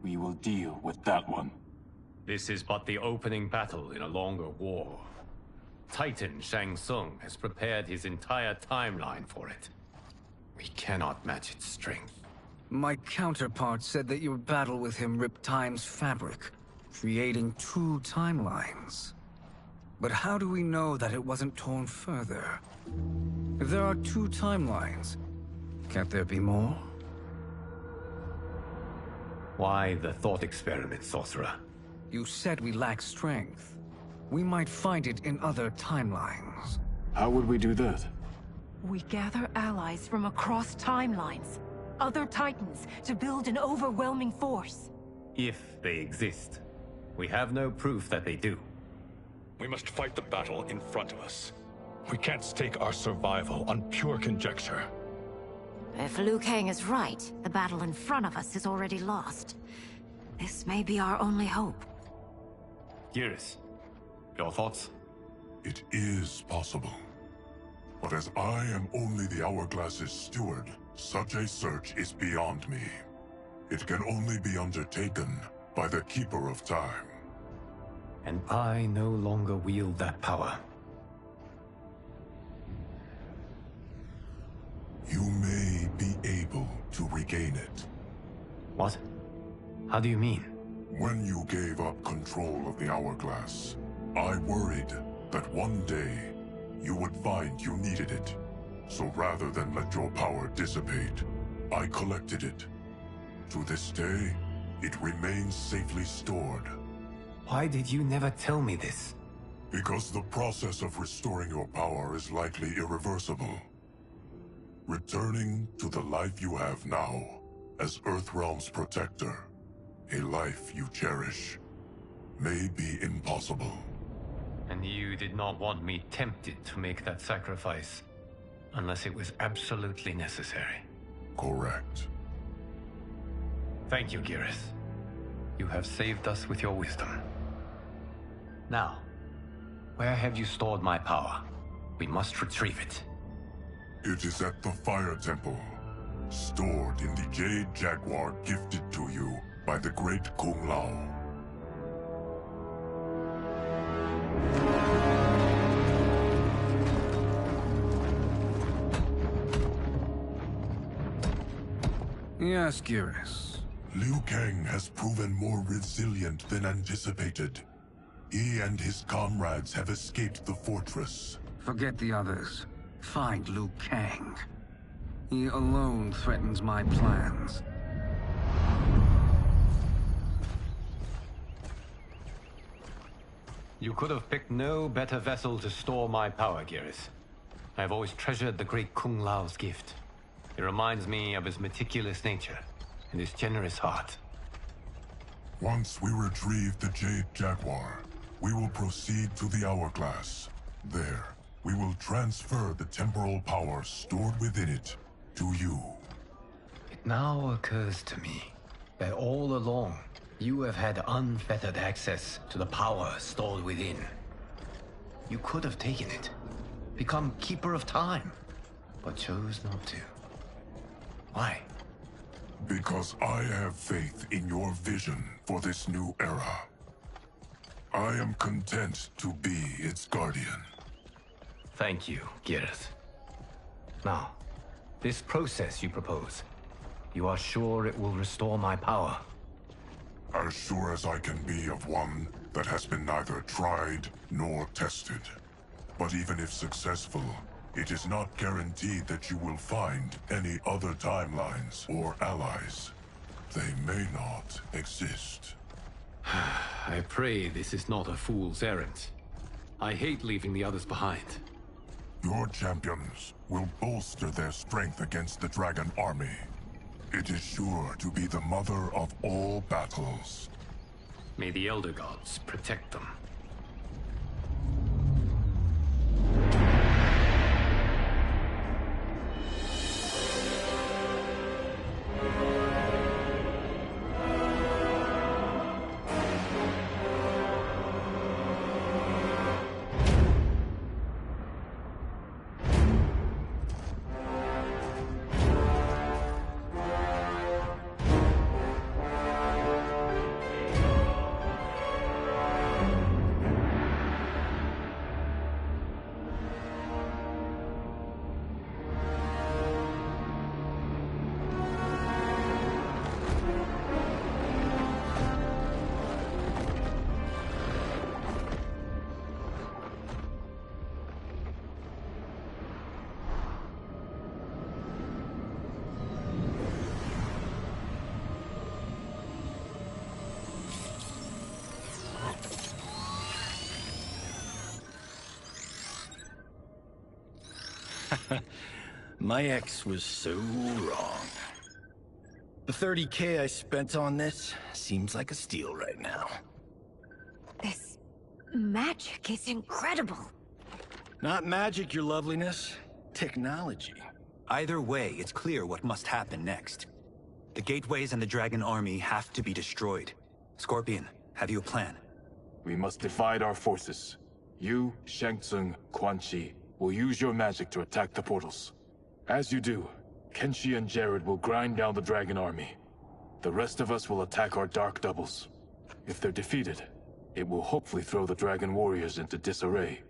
we will deal with that one. This is but the opening battle in a longer war. Titan Shang Tsung has prepared his entire timeline for it. We cannot match its strength. My counterpart said that your battle with him ripped time's fabric, creating two timelines. But how do we know that it wasn't torn further? If there are two timelines, can't there be more? Why the thought experiment, Sorcerer? You said we lack strength. We might find it in other timelines. How would we do that? We gather allies from across timelines, other Titans, to build an overwhelming force. If they exist. We have no proof that they do. We must fight the battle in front of us. We can't stake our survival on pure conjecture. If Liu Kang is right, the battle in front of us is already lost. This may be our only hope. Geras, your thoughts? It is possible. But as I am only the Hourglass's steward, such a search is beyond me. It can only be undertaken by the Keeper of Time. And I no longer wield that power. You may be able to regain it. What? How do you mean? When you gave up control of the Hourglass, I worried that one day you would find you needed it. So rather than let your power dissipate, I collected it. To this day, it remains safely stored. Why did you never tell me this? Because the process of restoring your power is likely irreversible. Returning to the life you have now, as Earthrealm's protector, a life you cherish, may be impossible. And you did not want me tempted to make that sacrifice, unless it was absolutely necessary. Correct. Thank you, Geras. You have saved us with your wisdom. Now, where have you stored my power? We must retrieve it. It is at the Fire Temple, stored in the Jade Jaguar gifted to you by the great Kung Lao. Yes, Geras. Liu Kang has proven more resilient than anticipated. He and his comrades have escaped the fortress. Forget the others. Find Liu Kang. He alone threatens my plans. You could have picked no better vessel to store my power, Geras. I have always treasured the great Kung Lao's gift. It reminds me of his meticulous nature and his generous heart. Once we retrieve the Jade Jaguar, we will proceed to the Hourglass. There, we will transfer the temporal power stored within it to you. It now occurs to me that all along, you have had unfettered access to the power stored within. You could have taken it, become Keeper of Time, but chose not to. Why? Because I have faith in your vision for this new era. I am content to be its guardian. Thank you, Geras. Now, this process you propose, you are sure it will restore my power? As sure as I can be of one that has been neither tried nor tested. But even if successful, it is not guaranteed that you will find any other timelines or allies. They may not exist. I pray this is not a fool's errand. I hate leaving the others behind. Your champions will bolster their strength against the Dragon Army. It is sure to be the mother of all battles. May the Elder Gods protect them. My ex was so wrong. The 30K I spent on this seems like a steal right now. This magic is incredible. Not magic, your loveliness. Technology. Either way, it's clear what must happen next. The gateways and the Dragon Army have to be destroyed. Scorpion, have you a plan? We must divide our forces. You, Shang Tsung, Quan Chi, will use your magic to attack the portals. As you do, Kenshi and Jared will grind down the Dragon Army. The rest of us will attack our dark doubles. If they're defeated, it will hopefully throw the Dragon Warriors into disarray.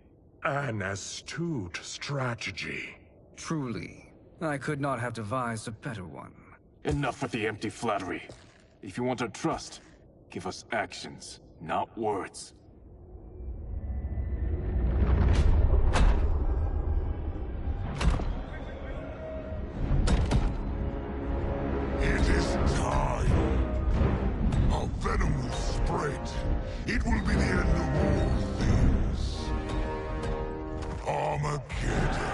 An astute strategy. Truly, I could not have devised a better one. Enough with the empty flattery. If you want our trust, give us actions, not words. It is time. Our venom will spread. It will be the end of all things. Armageddon.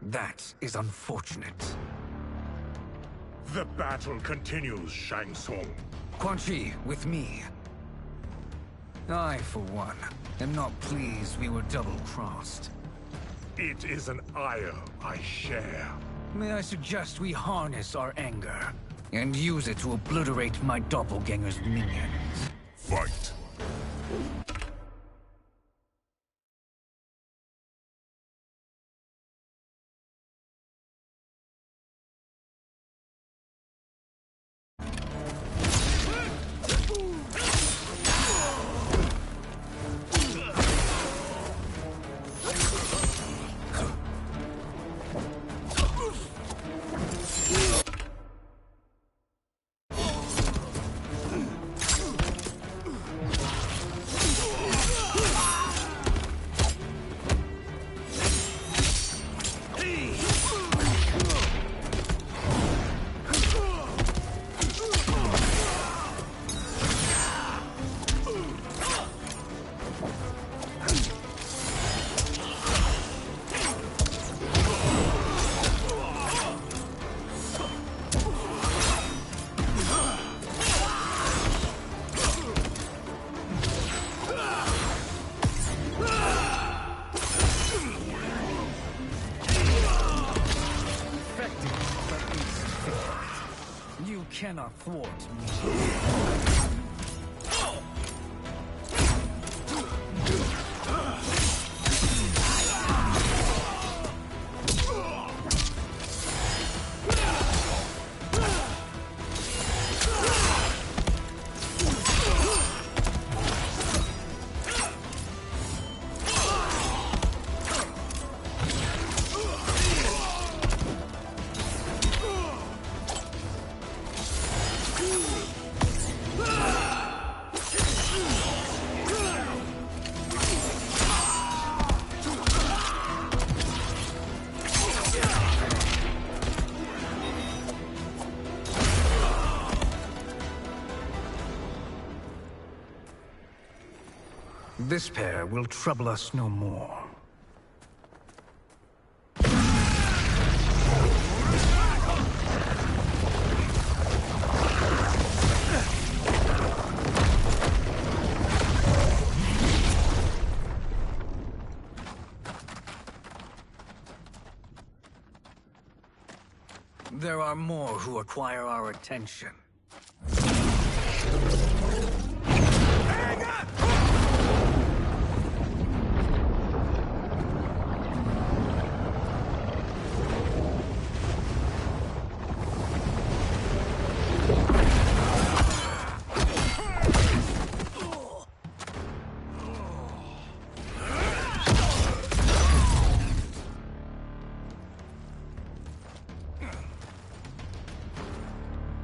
That is unfortunate. The battle continues, Shang Tsung. Quan Chi, with me. I, for one, am not pleased we were double-crossed. It is an ire I share. May I suggest we harness our anger and use it to obliterate my doppelganger's minions? Fight. Cannot thwart me. This pair will trouble us no more. There are more who require our attention.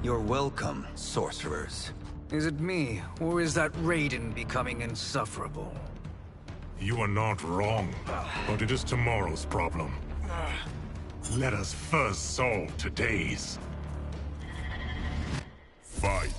You're welcome, sorcerers. Is it me, or is that Raiden becoming insufferable? You are not wrong, but it is tomorrow's problem. Let us first solve today's. Fight.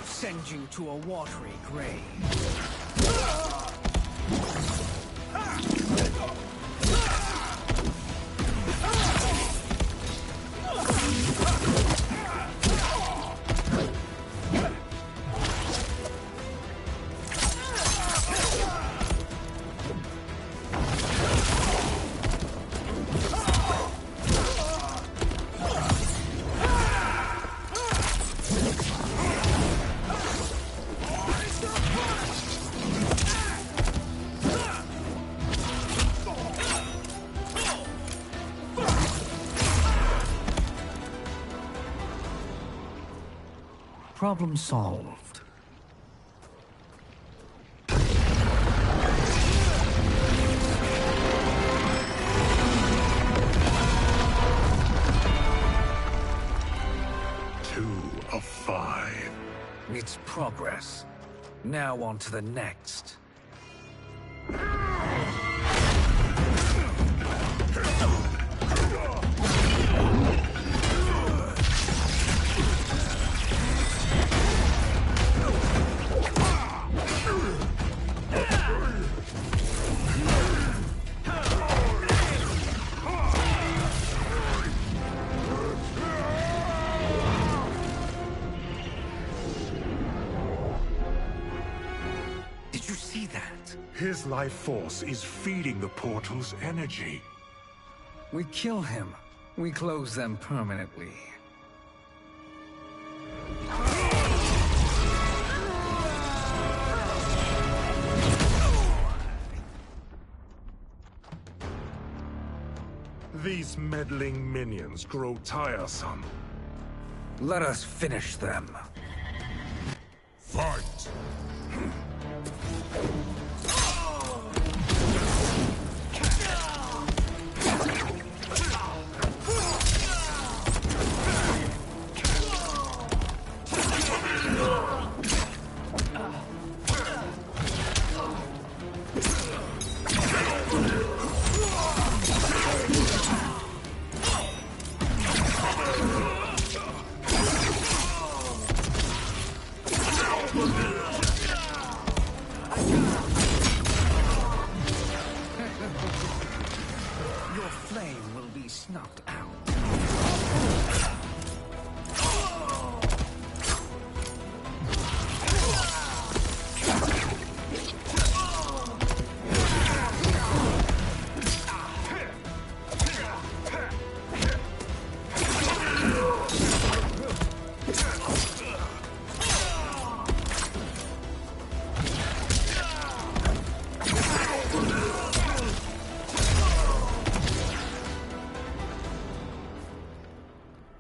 Send you to a watery grave. Problem solved. Two of 5. It's progress. Now on to the next. Did you see that? His life force is feeding the portal's energy. We kill him. We close them permanently. These meddling minions grow tiresome. Let us finish them. Fight! Your flame will be snuffed out.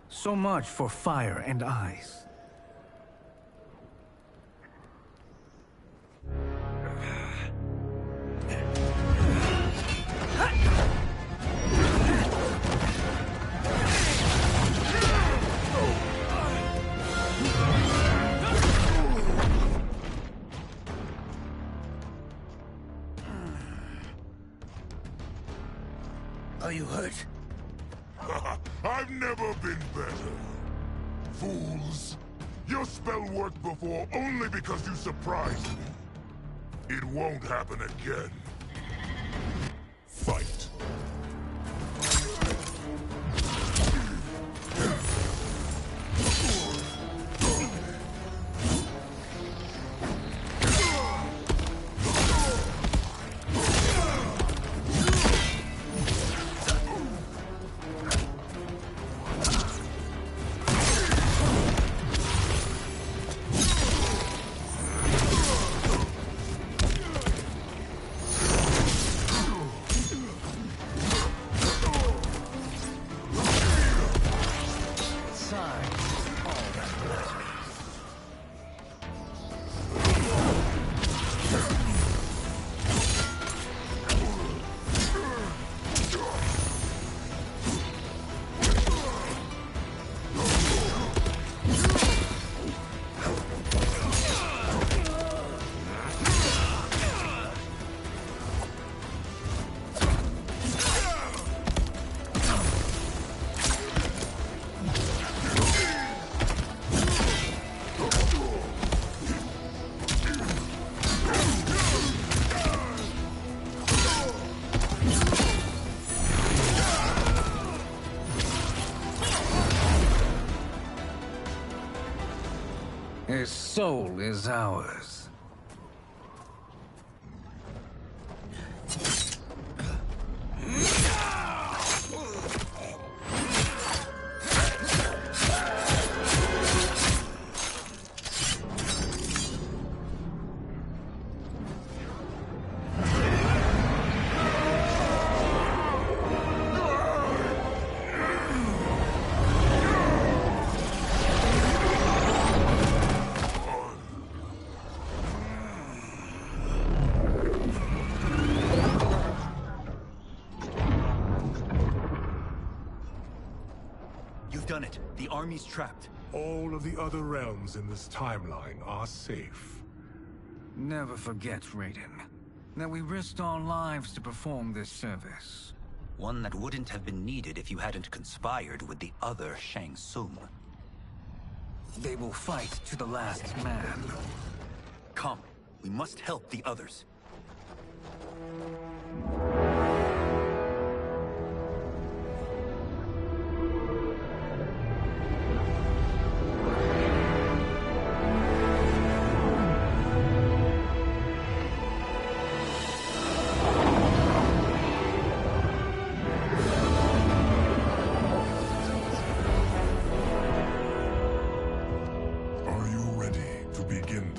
So much for fire and ice. Are you hurt? I've never been better. Fools. Your spell worked before only because you surprised me. It won't happen again. Fight. His soul is ours. You've done it. The army's trapped. All of the other realms in this timeline are safe. Never forget, Raiden, that we risked our lives to perform this service. One that wouldn't have been needed if you hadn't conspired with the other Shang Tsung. They will fight to the last man. Come, we must help the others.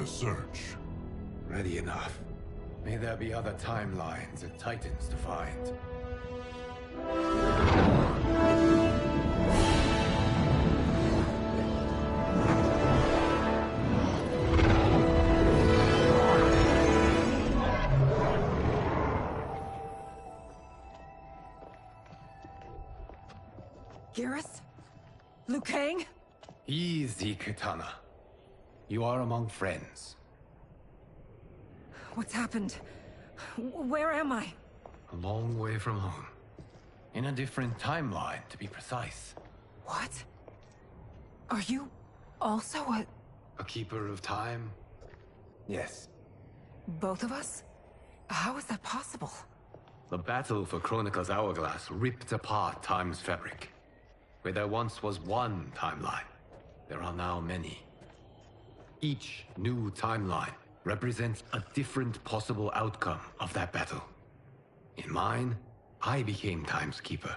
Search. Ready enough. May there be other timelines and titans to find. Garrus? Liu Kang? Easy, Kitana. You are among friends. What's happened? Where am I? A long way from home. In a different timeline, to be precise. What? Are you also a keeper of time? Yes. both of us? How is that possible? The battle for Chronica's Hourglass ripped apart time's fabric. Where there once was one timeline, there are now many. Each new timeline represents a different possible outcome of that battle. In mine, I became Time's Keeper.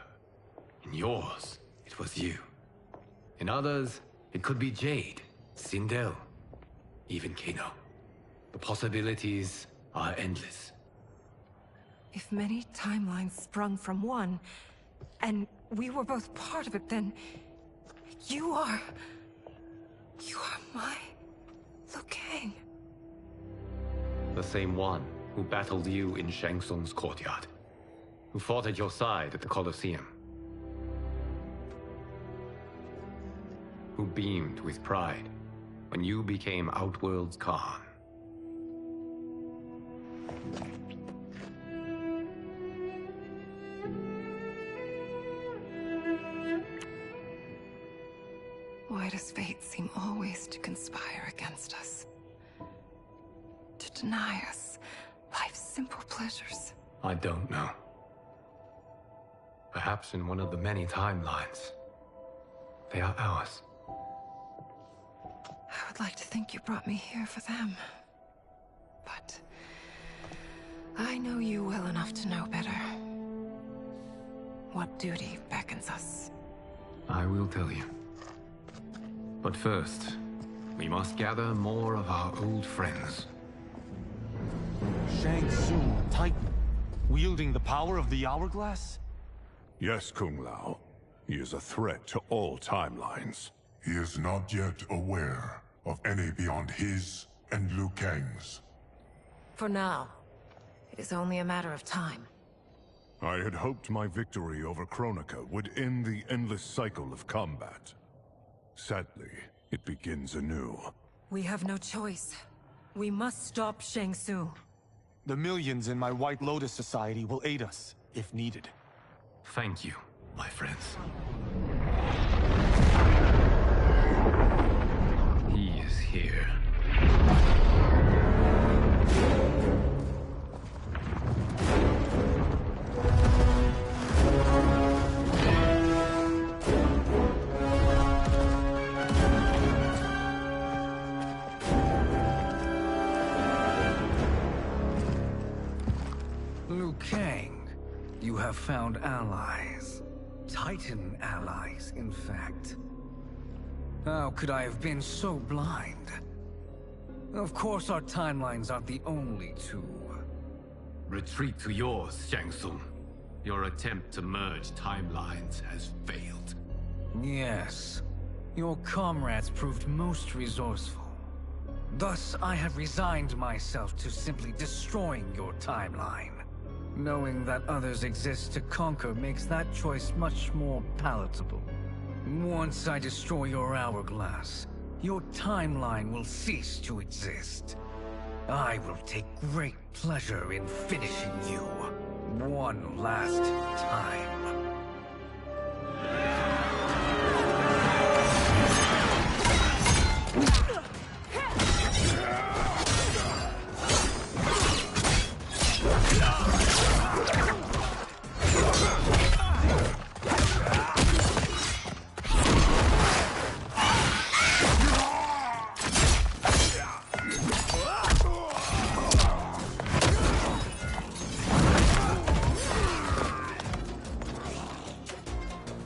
In yours, it was you. In others, it could be Jade, Sindel, even Kano. The possibilities are endless. If many timelines sprung from one, and we were both part of it, then you are my Liu Kang. The same one who battled you in Shang Tsung's courtyard. Who fought at your side at the Colosseum. Who beamed with pride when you became Outworld's Khan. conspire against us. To deny us life's simple pleasures. I don't know. Perhaps in one of the many timelines, they are ours. I would like to think you brought me here for them. But I know you well enough to know better. What duty beckons us? I will tell you. But first, we must gather more of our old friends. Shang Tsung, Titan, wielding the power of the Hourglass? Yes, Kung Lao. He is a threat to all timelines. He is not yet aware of any beyond his and Liu Kang's. For now, it is only a matter of time. I had hoped my victory over Kronika would end the endless cycle of combat. Sadly, it begins anew. We have no choice. We must stop Shang Tsung. The millions in my White Lotus Society will aid us, if needed. Thank you, my friends. He is here. Liu Kang, you have found allies. Titan allies, in fact. How could I have been so blind? Of course our timelines aren't the only two. Retreat to yours, Shang Tsung. Your attempt to merge timelines has failed. Yes. Your comrades proved most resourceful. Thus, I have resigned myself to simply destroying your timeline. Knowing that others exist to conquer makes that choice much more palatable. Once I destroy your hourglass, your timeline will cease to exist. I will take great pleasure in finishing you one last time.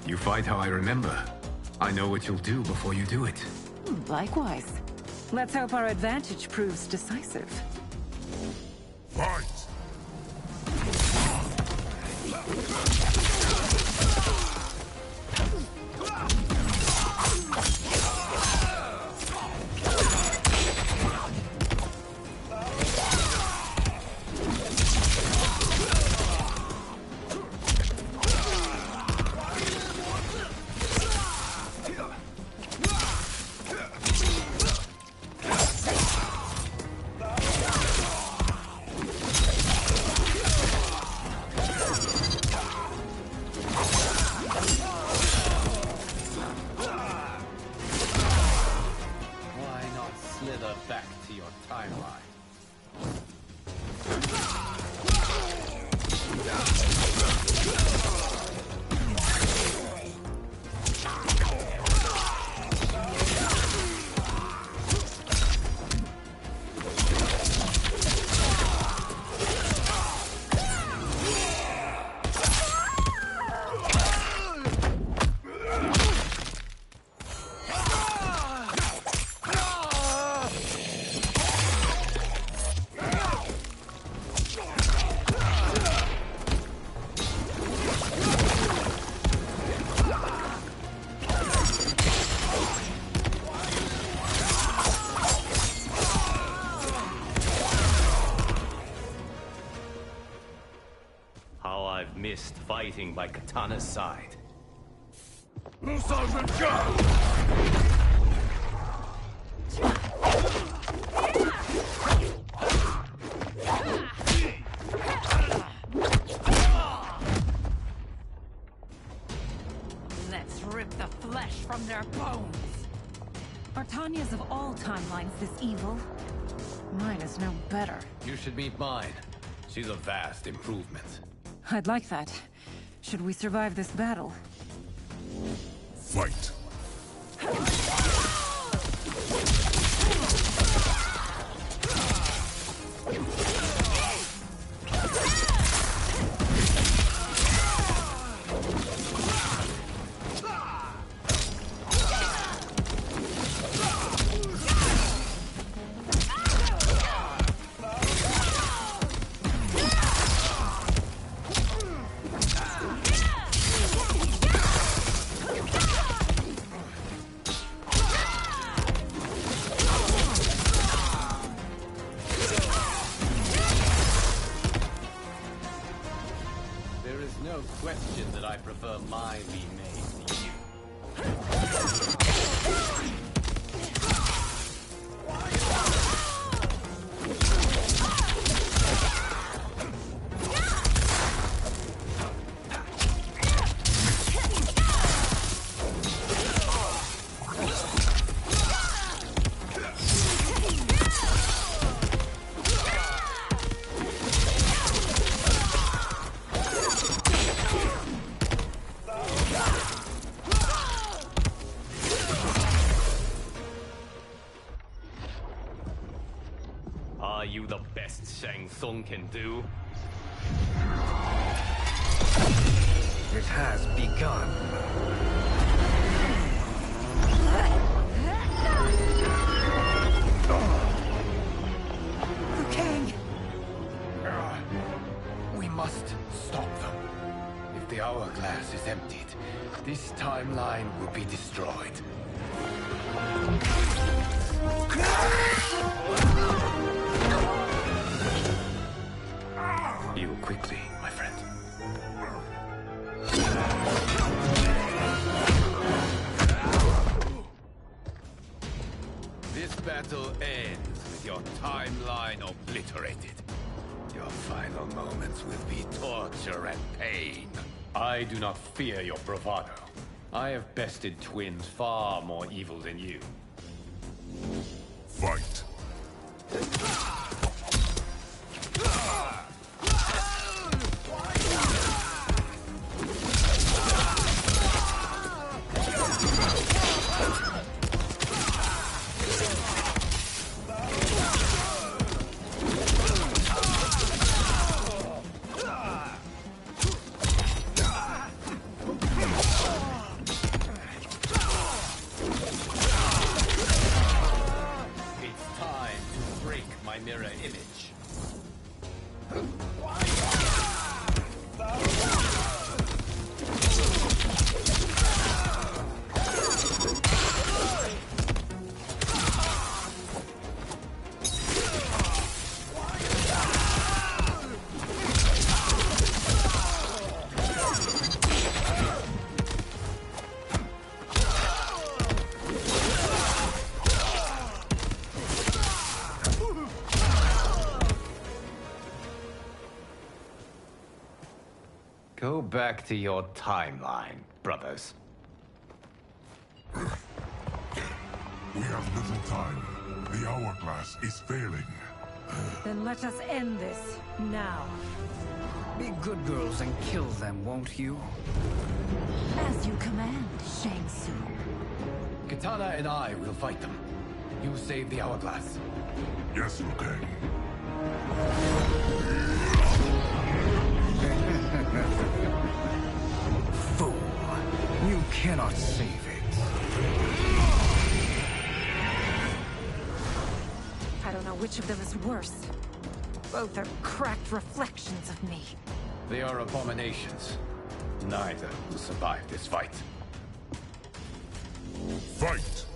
You fight how I remember. I know what you'll do before you do it. Likewise. Let's hope our advantage proves decisive. Fight! Why not slither back to your timeline? How I've missed fighting by Katana's side. Let's rip the flesh from their bones. Are Tanya's of all timelines this evil? Mine is no better. You should meet mine. She's a vast improvement. I'd like that. Should we survive this battle? Fight. Question that I prefer mine be made to you. Are you the best Shang Tsung can do? It has begun. Liu Kang! We must stop them. If the hourglass is emptied, this timeline will be destroyed. Heal quickly, my friend. This battle ends with your timeline obliterated. Your final moments will be torture and pain. I do not fear your bravado. I have bested twins far more evil than you. Fight. Mirror image. Go back to your timeline, brothers. We have little time. The hourglass is failing. Then let us end this, now. Be good girls and kill them, won't you? As you command, Shang Tsung. Katana and I will fight them. You save the hourglass. Yes, Liu Kang. Fool. You cannot save it. I don't know which of them is worse. Both are cracked reflections of me. They are abominations. Neither will survive this fight. Fight!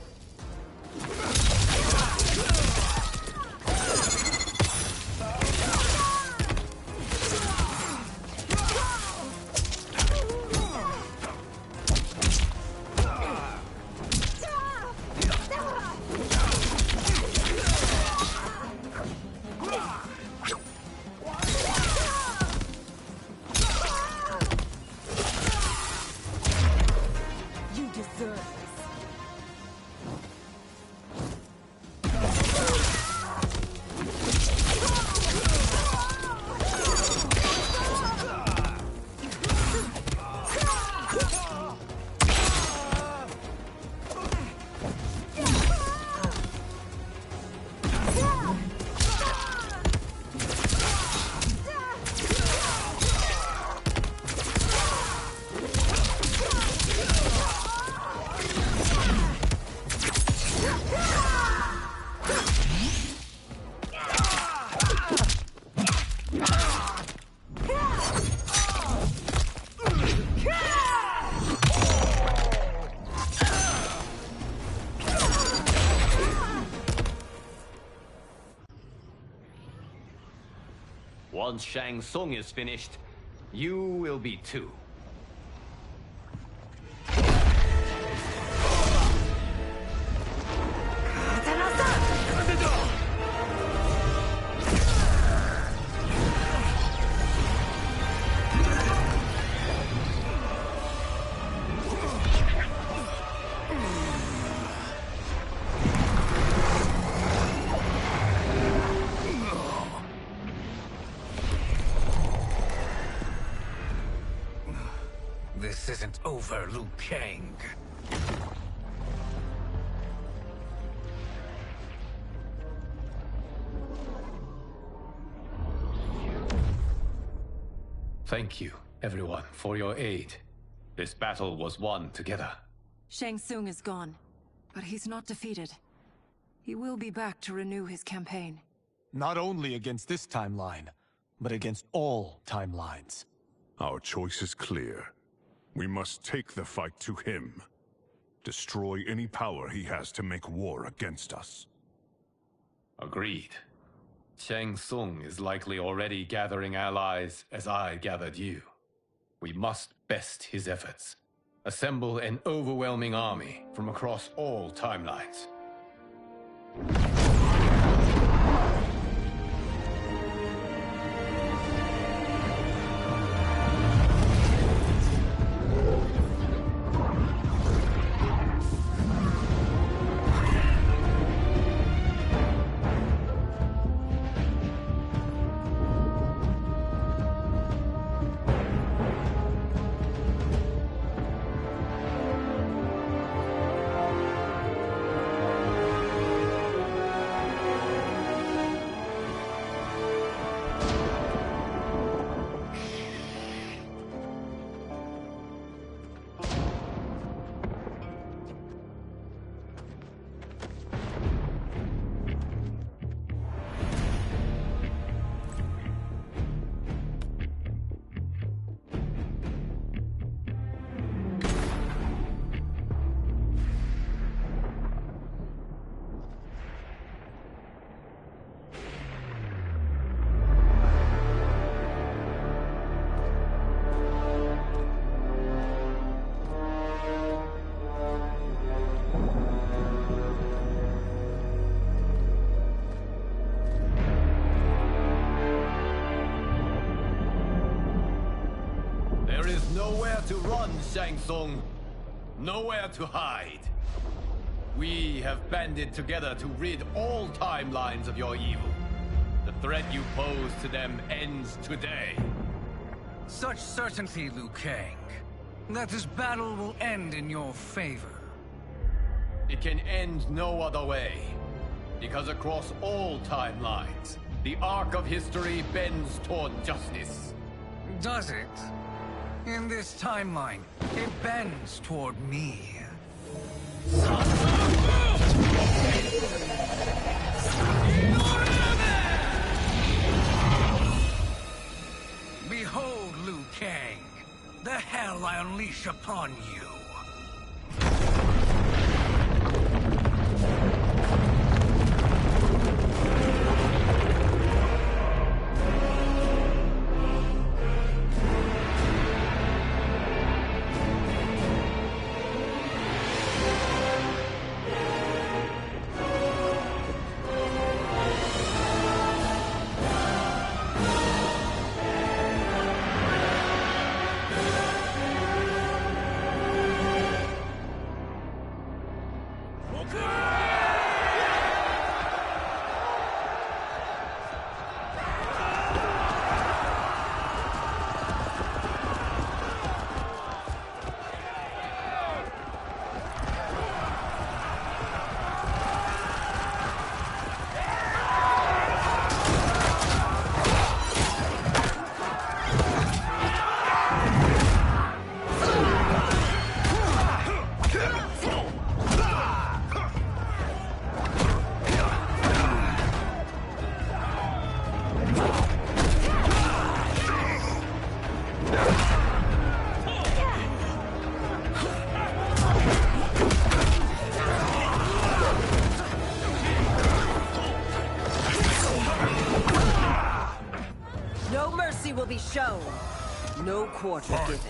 once Shang Tsung is finished, you will be too. This isn't over, Liu Kang. Thank you, everyone, for your aid. This battle was won together. Shang Tsung is gone, but he's not defeated. He will be back to renew his campaign. Not only against this timeline, but against all timelines. Our choice is clear. We must take the fight to him. Destroy any power he has to make war against us. Agreed. Shang Tsung is likely already gathering allies as I gathered you. We must best his efforts. Assemble an overwhelming army from across all timelines. There is nowhere to run, Shang Tsung. Nowhere to hide. We have banded together to rid all timelines of your evil. The threat you pose to them ends today. Such certainty, Liu Kang, that this battle will end in your favor. It can end no other way. Because across all timelines, the arc of history bends toward justice. Does it? In this timeline, it bends toward me. Behold, Liu Kang, the hell I unleash upon you. No quarter given.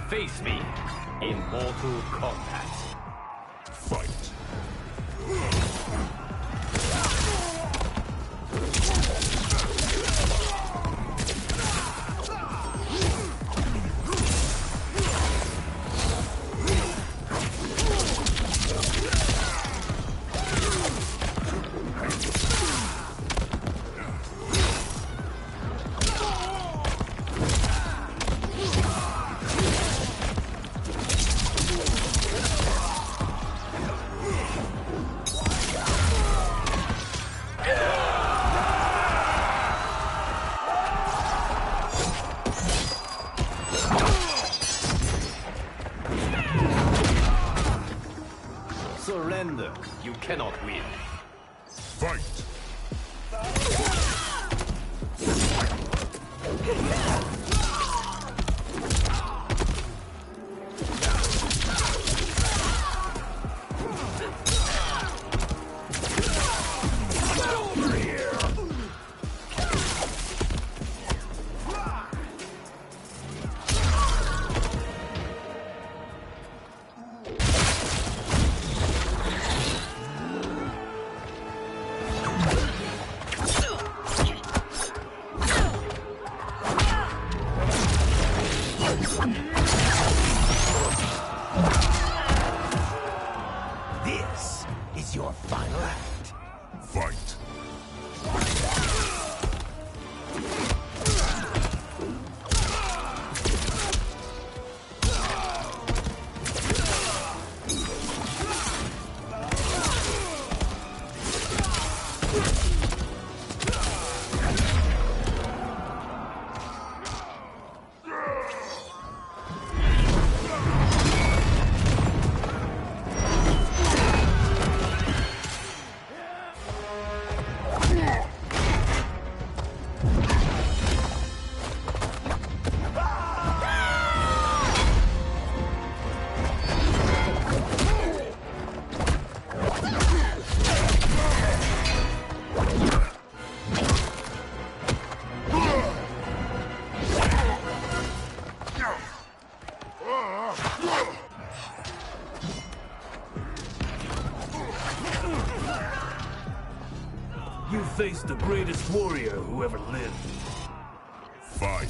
Face me in Mortal Kombat. Fight. Surrender. You cannot win. Fight. This is your final act. Fight. You faced the greatest warrior who ever lived. Fight.